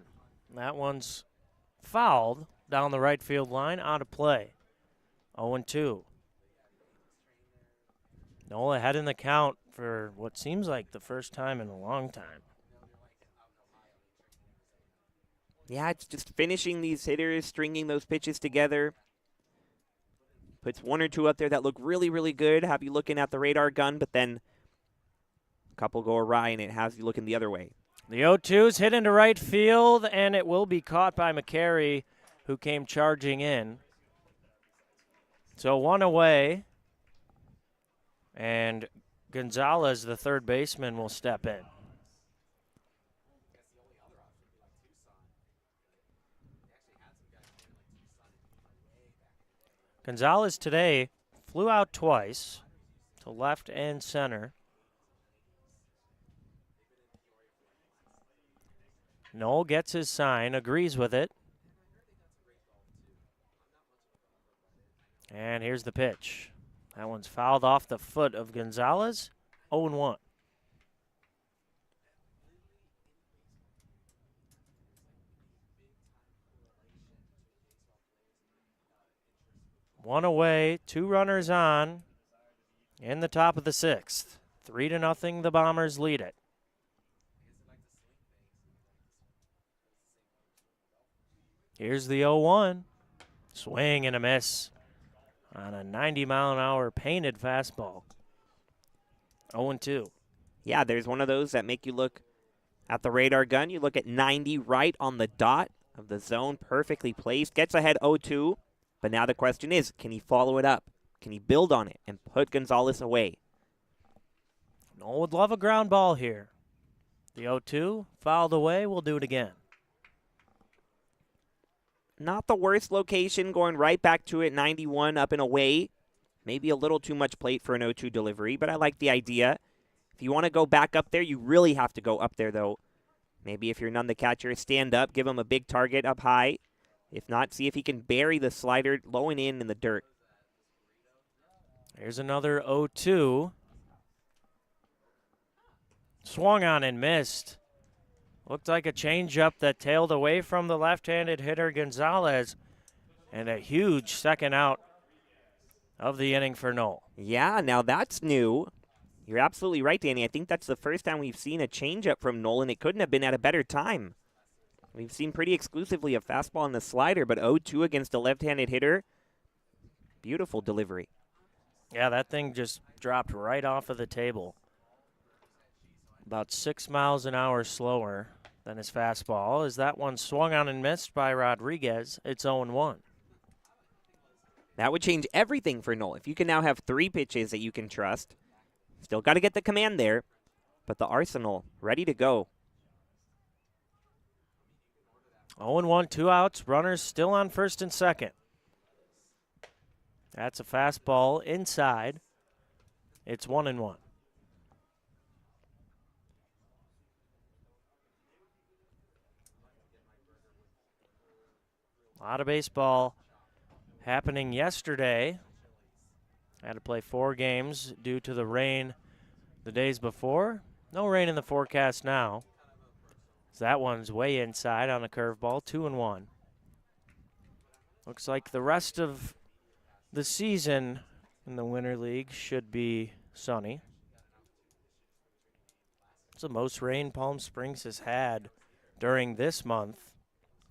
That one's fouled down the right field line, out of play. 0-2. Noel ahead in the count for what seems like the first time in a long time. Yeah, it's just finishing these hitters, stringing those pitches together. Puts one or two up there that look really, really good, have you looking at the radar gun, but then a couple go awry and it has you looking the other way. The 0-2's hit into right field, and it will be caught by McCary, who came charging in. So one away, and Gonzalez, the third baseman, will step in. Gonzalez today flew out twice to left and center. Noel gets his sign, agrees with it. And here's the pitch. That one's fouled off the foot of Gonzalez. 0-1. One away, two runners on in the top of the sixth. 3-0, the Bombers lead it. Here's the 0-1. Swing and a miss on a 90-mile-an-hour painted fastball. 0-2. Yeah, there's one of those that make you look at the radar gun. You look at 90 right on the dot of the zone, perfectly placed. Gets ahead 0-2, but now the question is, can he follow it up? Can he build on it and put Gonzalez away? Noel would love a ground ball here. The 0-2 fouled away. We'll do it again. Not the worst location, going right back to it, 91 up and away. Maybe a little too much plate for an 0-2 delivery, but I like the idea. If you want to go back up there, you really have to go up there, though. Maybe if you're none the catcher, stand up, give him a big target up high. If not, see if he can bury the slider low and in the dirt. Here's another 0-2. Swung on and missed. Looked like a changeup that tailed away from the left-handed hitter Gonzalez. And a huge second out of the inning for Noel. Yeah, now that's new. You're absolutely right, Danny. I think that's the first time we've seen a changeup from Nolan. It couldn't have been at a better time. We've seen pretty exclusively a fastball and the slider, but 0-2 against a left-handed hitter. Beautiful delivery. Yeah, that thing just dropped right off of the table. About 6 miles an hour slower than his fastball, as that one swung on and missed by Rodriguez. It's 0-1. That would change everything for Noel. If you can now have 3 pitches that you can trust, still got to get the command there, but the arsenal ready to go. 0-1, 2 outs, runners still on first and second. That's a fastball inside. It's 1-1. A lot of baseball happening yesterday. Had to play 4 games due to the rain the days before. No rain in the forecast now. So that one's way inside on a curveball, 2-1. Looks like the rest of the season in the Winter League should be sunny. It's the most rain Palm Springs has had during this month,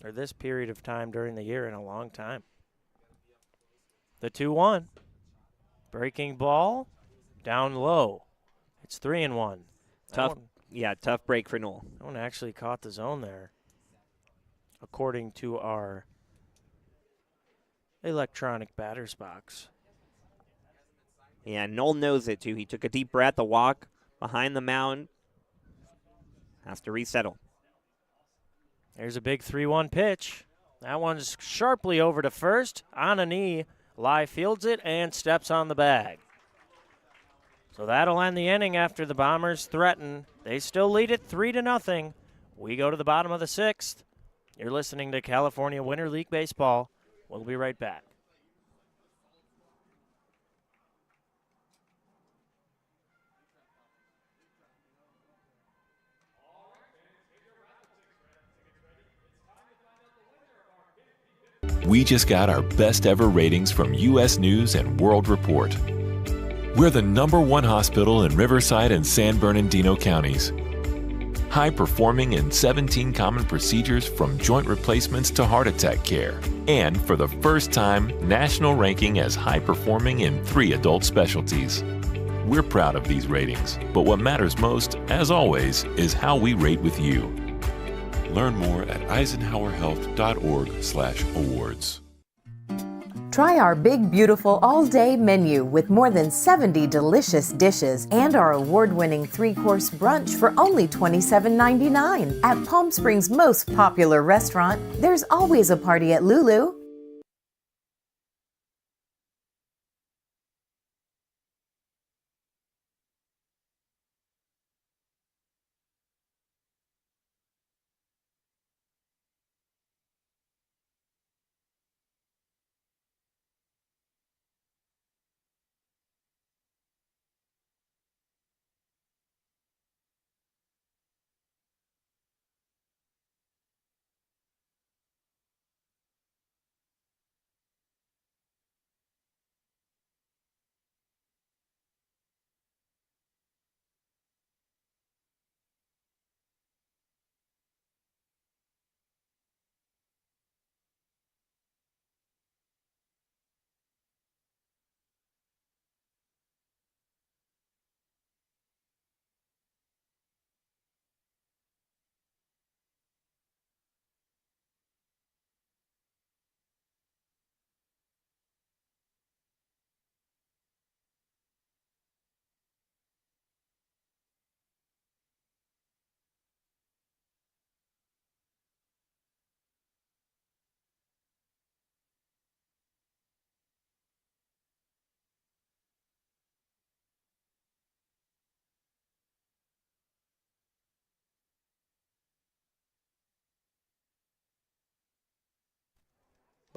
or this period of time during the year in a long time. The 2-1. Breaking ball, down low. It's 3-1. Tough break for Noel. That one actually caught the zone there, according to our electronic batter's box. Yeah, Noel knows it, too. He took a deep breath, a walk behind the mound. Has to resettle. There's a big 3-1 pitch. That one's sharply over to first, on a knee. Lai fields it and steps on the bag. So that'll end the inning after the Bombers threaten. They still lead it 3-0. We go to the bottom of the 6th. You're listening to California Winter League Baseball. We'll be right back. We just got our best ever ratings from U.S. News and World Report. We're the #1 hospital in Riverside and San Bernardino counties. High performing in 17 common procedures from joint replacements to heart attack care. And for the first time, national ranking as high performing in 3 adult specialties. We're proud of these ratings, but what matters most, as always, is how we rate with you. Learn more at eisenhowerhealth.org/awards. Try our big, beautiful all-day menu with more than 70 delicious dishes and our award-winning 3-course brunch for only $27.99. At Palm Springs' most popular restaurant, there's always a party at Lulu.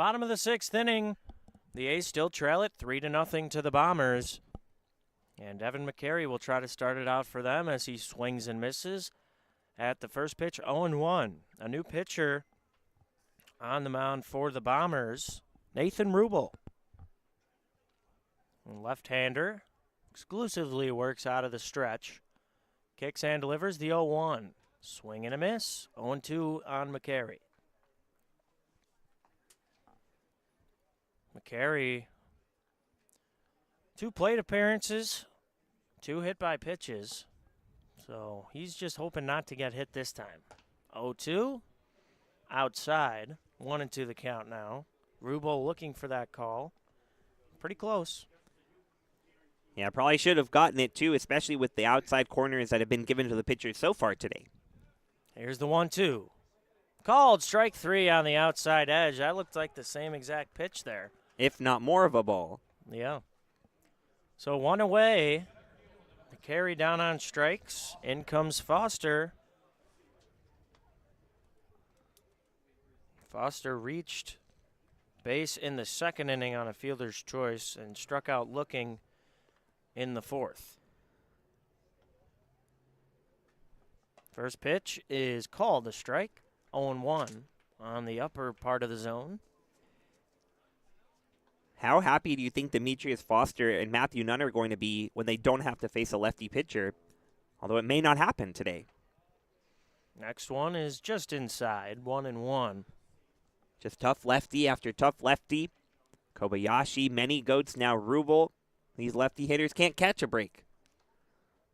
Bottom of the 6th inning. The A's still trail it 3-0 to the Bombers. And Evan McCary will try to start it out for them as he swings and misses. At the first pitch, 0-1. A new pitcher on the mound for the Bombers, Nathan Rubel. Left-hander, exclusively works out of the stretch. Kicks and delivers the 0-1. Swing and a miss, 0-2 on McCary. McCary, 2 plate appearances, 2 hit by pitches. So he's just hoping not to get hit this time. 0-2, outside, 1-2 the count now. Rubel looking for that call. Pretty close. Yeah, probably should have gotten it too, especially with the outside corners that have been given to the pitchers so far today. Here's the 1-2. Called strike 3 on the outside edge. That looked like the same exact pitch there. If not more of a ball. Yeah. So 1 away. The carry down on strikes. In comes Foster. Foster reached base in the 2nd inning on a fielder's choice and struck out looking in the 4th. First pitch is called a strike. 0-1 on the upper part of the zone. How happy do you think Demetrius Foster and Matthew Nunn are going to be when they don't have to face a lefty pitcher? Although it may not happen today. Next one is just inside, 1-1. Just tough lefty after tough lefty. Kobayashi, many goats, now Rubel. These lefty hitters can't catch a break.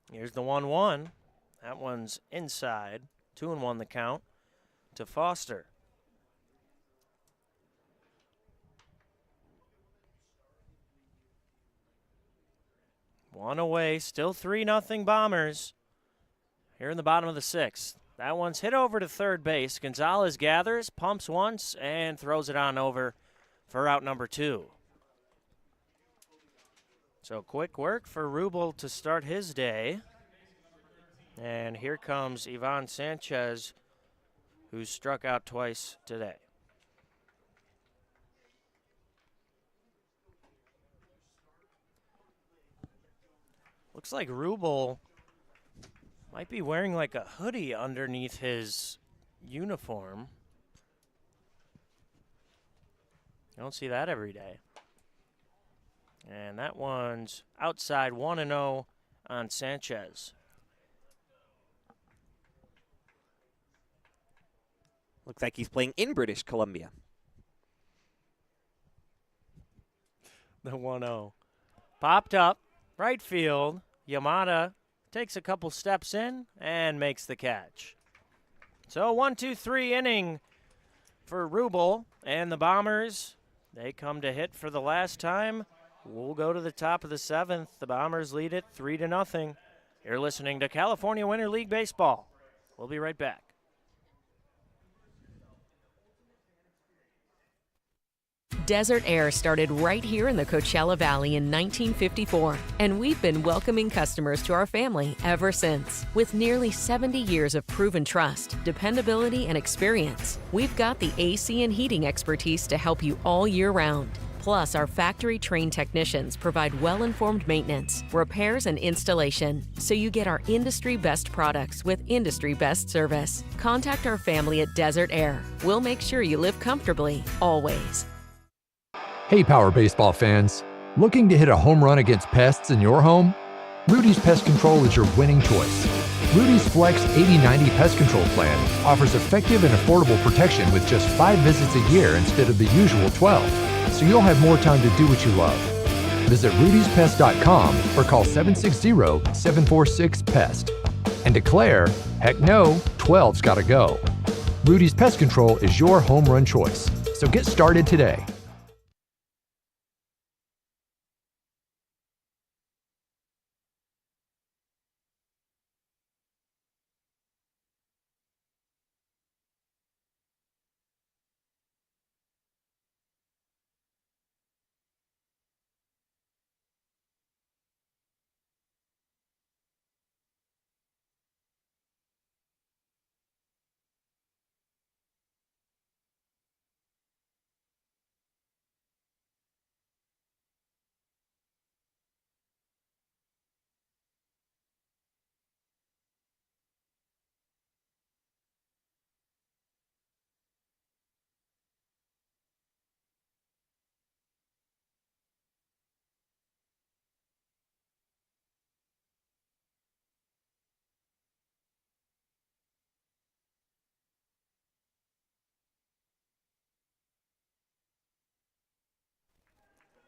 Here's the 1-1. That one's inside. 2-1 the count to Foster. One away, still 3-0 Bombers. Here in the bottom of the 6th. That one's hit over to third base. Gonzalez gathers, pumps once, and throws it on over for out number 2. So quick work for Rubel to start his day. And here comes Ivan Sanchez, who's struck out twice today. Looks like Rubel might be wearing like a hoodie underneath his uniform. You don't see that every day. And that one's outside, 1-0 on Sanchez. Looks like he's playing in British Columbia. The 1-0. Popped up, right field. Yamada takes a couple steps in and makes the catch. So 1-2-3 inning for Rubel and the Bombers. They come to hit for the last time. We'll go to the top of the 7th. The Bombers lead it 3-0. You're listening to California Winter League Baseball. We'll be right back. Desert Air started right here in the Coachella Valley in 1954, and we've been welcoming customers to our family ever since. With nearly 70 years of proven trust, dependability, and experience, we've got the AC and heating expertise to help you all year round. Plus, our factory-trained technicians provide well-informed maintenance, repairs, and installation, so you get our industry-best products with industry-best service. Contact our family at Desert Air. We'll make sure you live comfortably, always. Hey, Power Baseball fans. Looking to hit a home run against pests in your home? Rudy's Pest Control is your winning choice. Rudy's Flex 80/90 Pest Control Plan offers effective and affordable protection with just 5 visits a year instead of the usual 12, so you'll have more time to do what you love. Visit rudyspest.com or call 760-746-PEST and declare, heck no, 12's gotta go. Rudy's Pest Control is your home run choice, so get started today.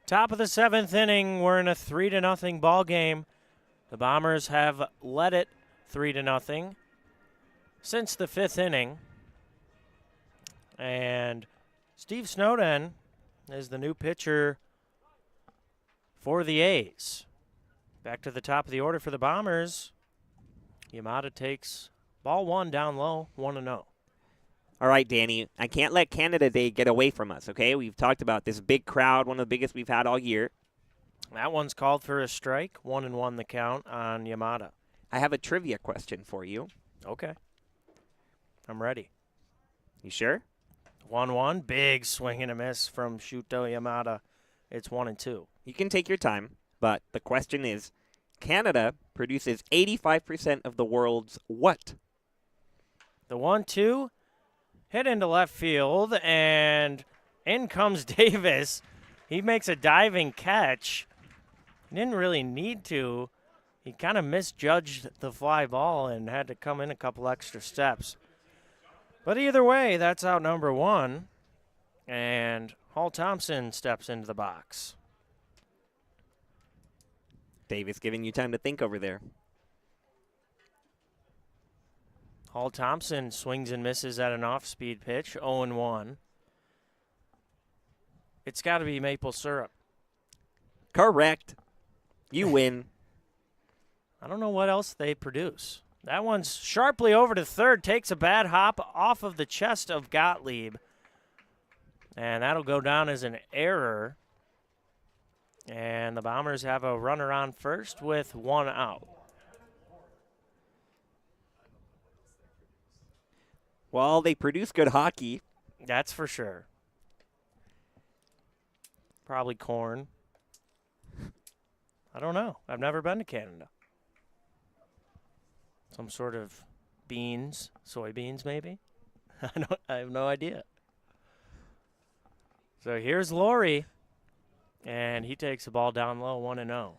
Top of the 7th inning, we're in a 3-0 ball game. The Bombers have led it 3-0 since the 5th inning. And Steve Snowden is the new pitcher for the A's. Back to the top of the order for the Bombers. Yamada takes ball 1 down low, 1-0. All right, Danny, I can't let Canada Day get away from us, okay? We've talked about this big crowd, one of the biggest we've had all year. That one's called for a strike. 1-1 the count on Yamada. I have a trivia question for you. Okay. I'm ready. You sure? 1-1. Big swing and a miss from Shuto Yamada. It's 1-2. You can take your time, but the question is, Canada produces 85% of the world's what? The 1-2 hit into left field, and in comes Davis. He makes a diving catch. He didn't really need to. He kind of misjudged the fly ball and had to come in a couple extra steps. But either way, that's out number 1. And Hall Thompson steps into the box. Davis giving you time to think over there. Hall Thompson swings and misses at an off-speed pitch, 0-1. It's got to be maple syrup. Correct. You win. I don't know what else they produce. That one's sharply over to third, takes a bad hop off of the chest of Gottlieb. And that'll go down as an error. And the Bombers have a runner on first with 1 out. Well, they produce good hockey. That's for sure. Probably corn. I don't know. I've never been to Canada. Some sort of beans, soybeans maybe? I have no idea. So here's Laurie, and he takes the ball down low, 1-0.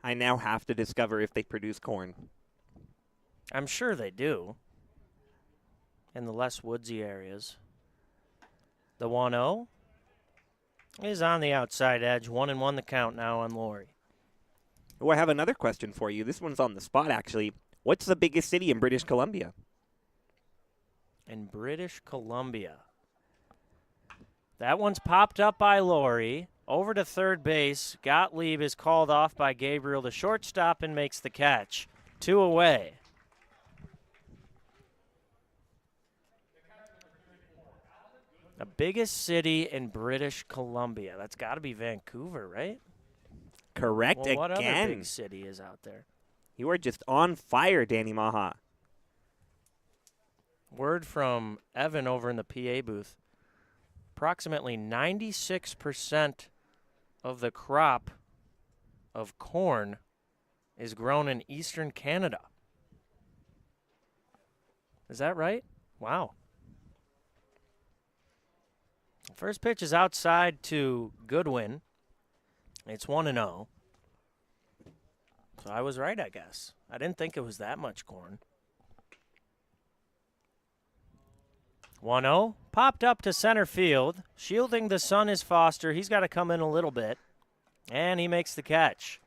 I now have to discover if they produce corn. I'm sure they do in the less woodsy areas. The 1-0 is on the outside edge. 1-1 the count now on Laurie. Oh, I have another question for you. This one's on the spot, actually. What's the biggest city in British Columbia? In British Columbia. That one's popped up by Laurie. Over to third base. Gottlieb is called off by Gabriel, the shortstop, and makes the catch. 2 away. The biggest city in British Columbia. That's got to be Vancouver, right? Correct Well, what again. other big city is out there? You are just on fire, Danny Maha. Word from Evan over in the PA booth. Approximately 96% of the crop of corn is grown in eastern Canada. Is that right? Wow. First pitch is outside to Goodwin. It's 1-0. So I was right, I guess. I didn't think it was that much corn. 1-0. Popped up to center field. Shielding the sun is Foster. He's got to come in a little bit. And he makes the catch.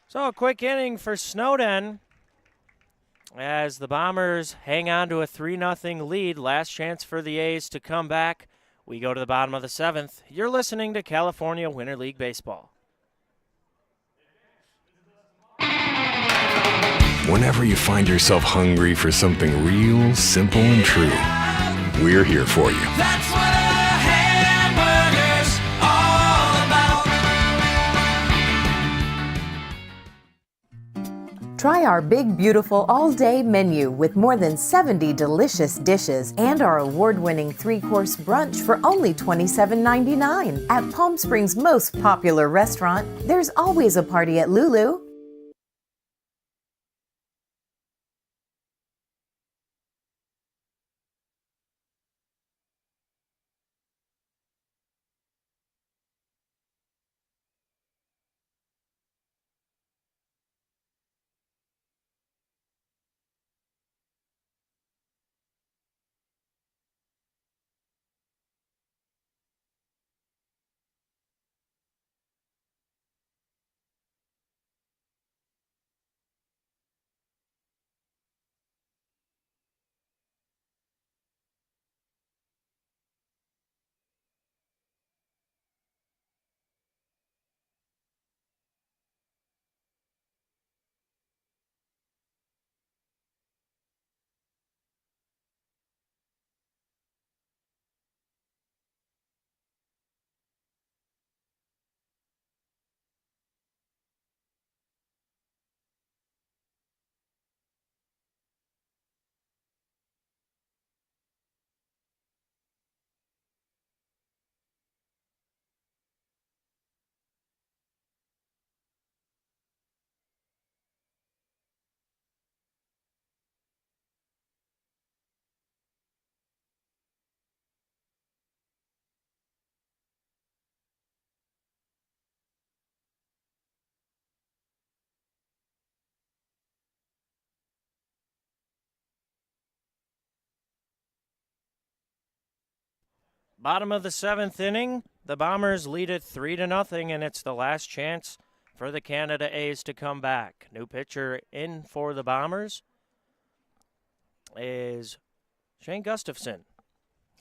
So a quick inning for Snowden as the Bombers hang on to a 3-0 lead. Last chance for the A's to come back. We go to the bottom of the 7th. You're listening to California Winter League Baseball. Whenever you find yourself hungry for something real, simple, and true, we're here for you. That's what a hamburger's all about. Try our big, beautiful all-day menu with more than 70 delicious dishes and our award-winning 3-course brunch for only $27.99. At Palm Springs' most popular restaurant, there's always a party at Lulu. Bottom of the 7th inning, the Bombers lead it 3-0, and it's the last chance for the Canada A's to come back. New pitcher in for the Bombers is Shane Gustafson,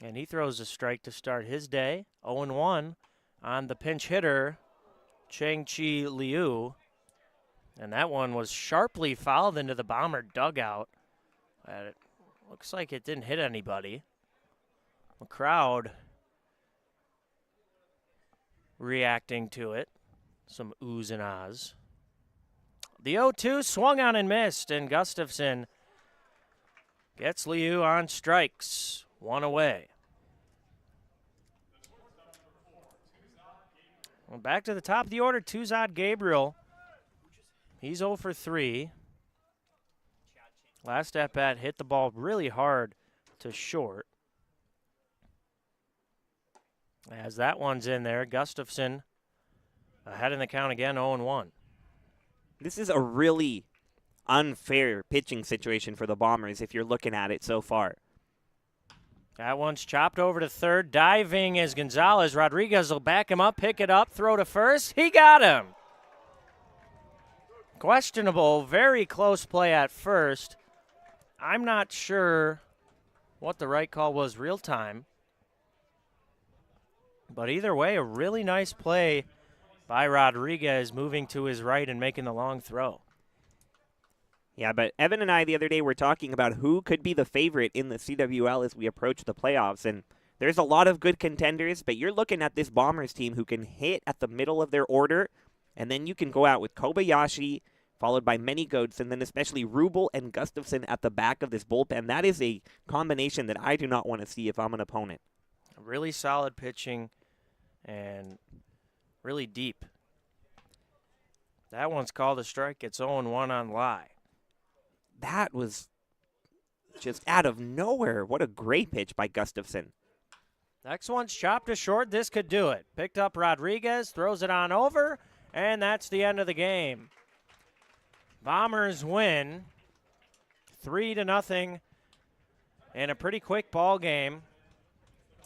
and he throws a strike to start his day. 0-1 on the pinch hitter, Chang-Chi Liu, and that one was sharply fouled into the Bomber dugout. It looks like it didn't hit anybody. The crowd reacting to it. Some oohs and ahs. The 0-2 swung on and missed, and Gustafson gets Liu on strikes. One away. Well, back to the top of the order, Tuzad Gabriel. He's 0 for 3. Last at-bat hit the ball really hard to short. As that one's in there, Gustafson ahead in the count again, 0-1. This is a really unfair pitching situation for the Bombers if you're looking at it so far. That one's chopped over to third. Diving is Gonzalez. Rodriguez will back him up, pick it up, throw to first. He got him. Questionable, very close play at first. I'm not sure what the right call was real time. But either way, a really nice play by Rodriguez, moving to his right and making the long throw. Yeah, but Evan and I the other day were talking about who could be the favorite in the CWL as we approach the playoffs. And there's a lot of good contenders, but you're looking at this Bombers team who can hit at the middle of their order. And then you can go out with Kobayashi, followed by Manny Goetz, and then especially Rubel and Gustafson at the back of this bullpen. That is a combination that I do not want to see if I'm an opponent. Really solid pitching and really deep. That one's called a strike. It's 0-1 on Lai. That was just out of nowhere. What a great pitch by Gustafson. Next one's chopped to short. This could do it. Picked up Rodriguez, throws it on over, and that's the end of the game. Bombers win 3-0 in a pretty quick ball game.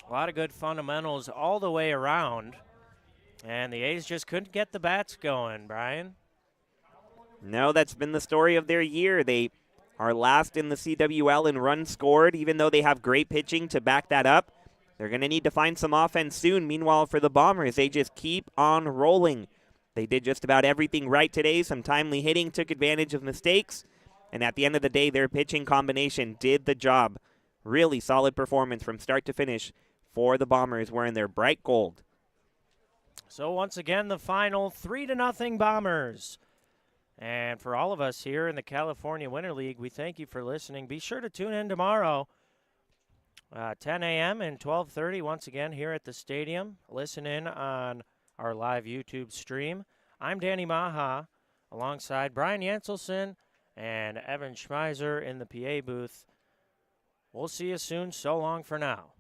A lot of good fundamentals all the way around. And the A's just couldn't get the bats going, Brian. No, that's been the story of their year. They are last in the CWL in runs scored, even though they have great pitching to back that up. They're going to need to find some offense soon. Meanwhile, for the Bombers, they just keep on rolling. They did just about everything right today. Some timely hitting, took advantage of mistakes. And at the end of the day, their pitching combination did the job. Really solid performance from start to finish for the Bombers wearing their bright gold. So once again, the final 3-0 Bombers. And for all of us here in the California Winter League, we thank you for listening. Be sure to tune in tomorrow, 10 a.m. and 12:30, once again here at the stadium. Listen in on our live YouTube stream. I'm Danny Maha, alongside Brian Yanselson and Evan Schmeiser in the PA booth. We'll see you soon. So long for now.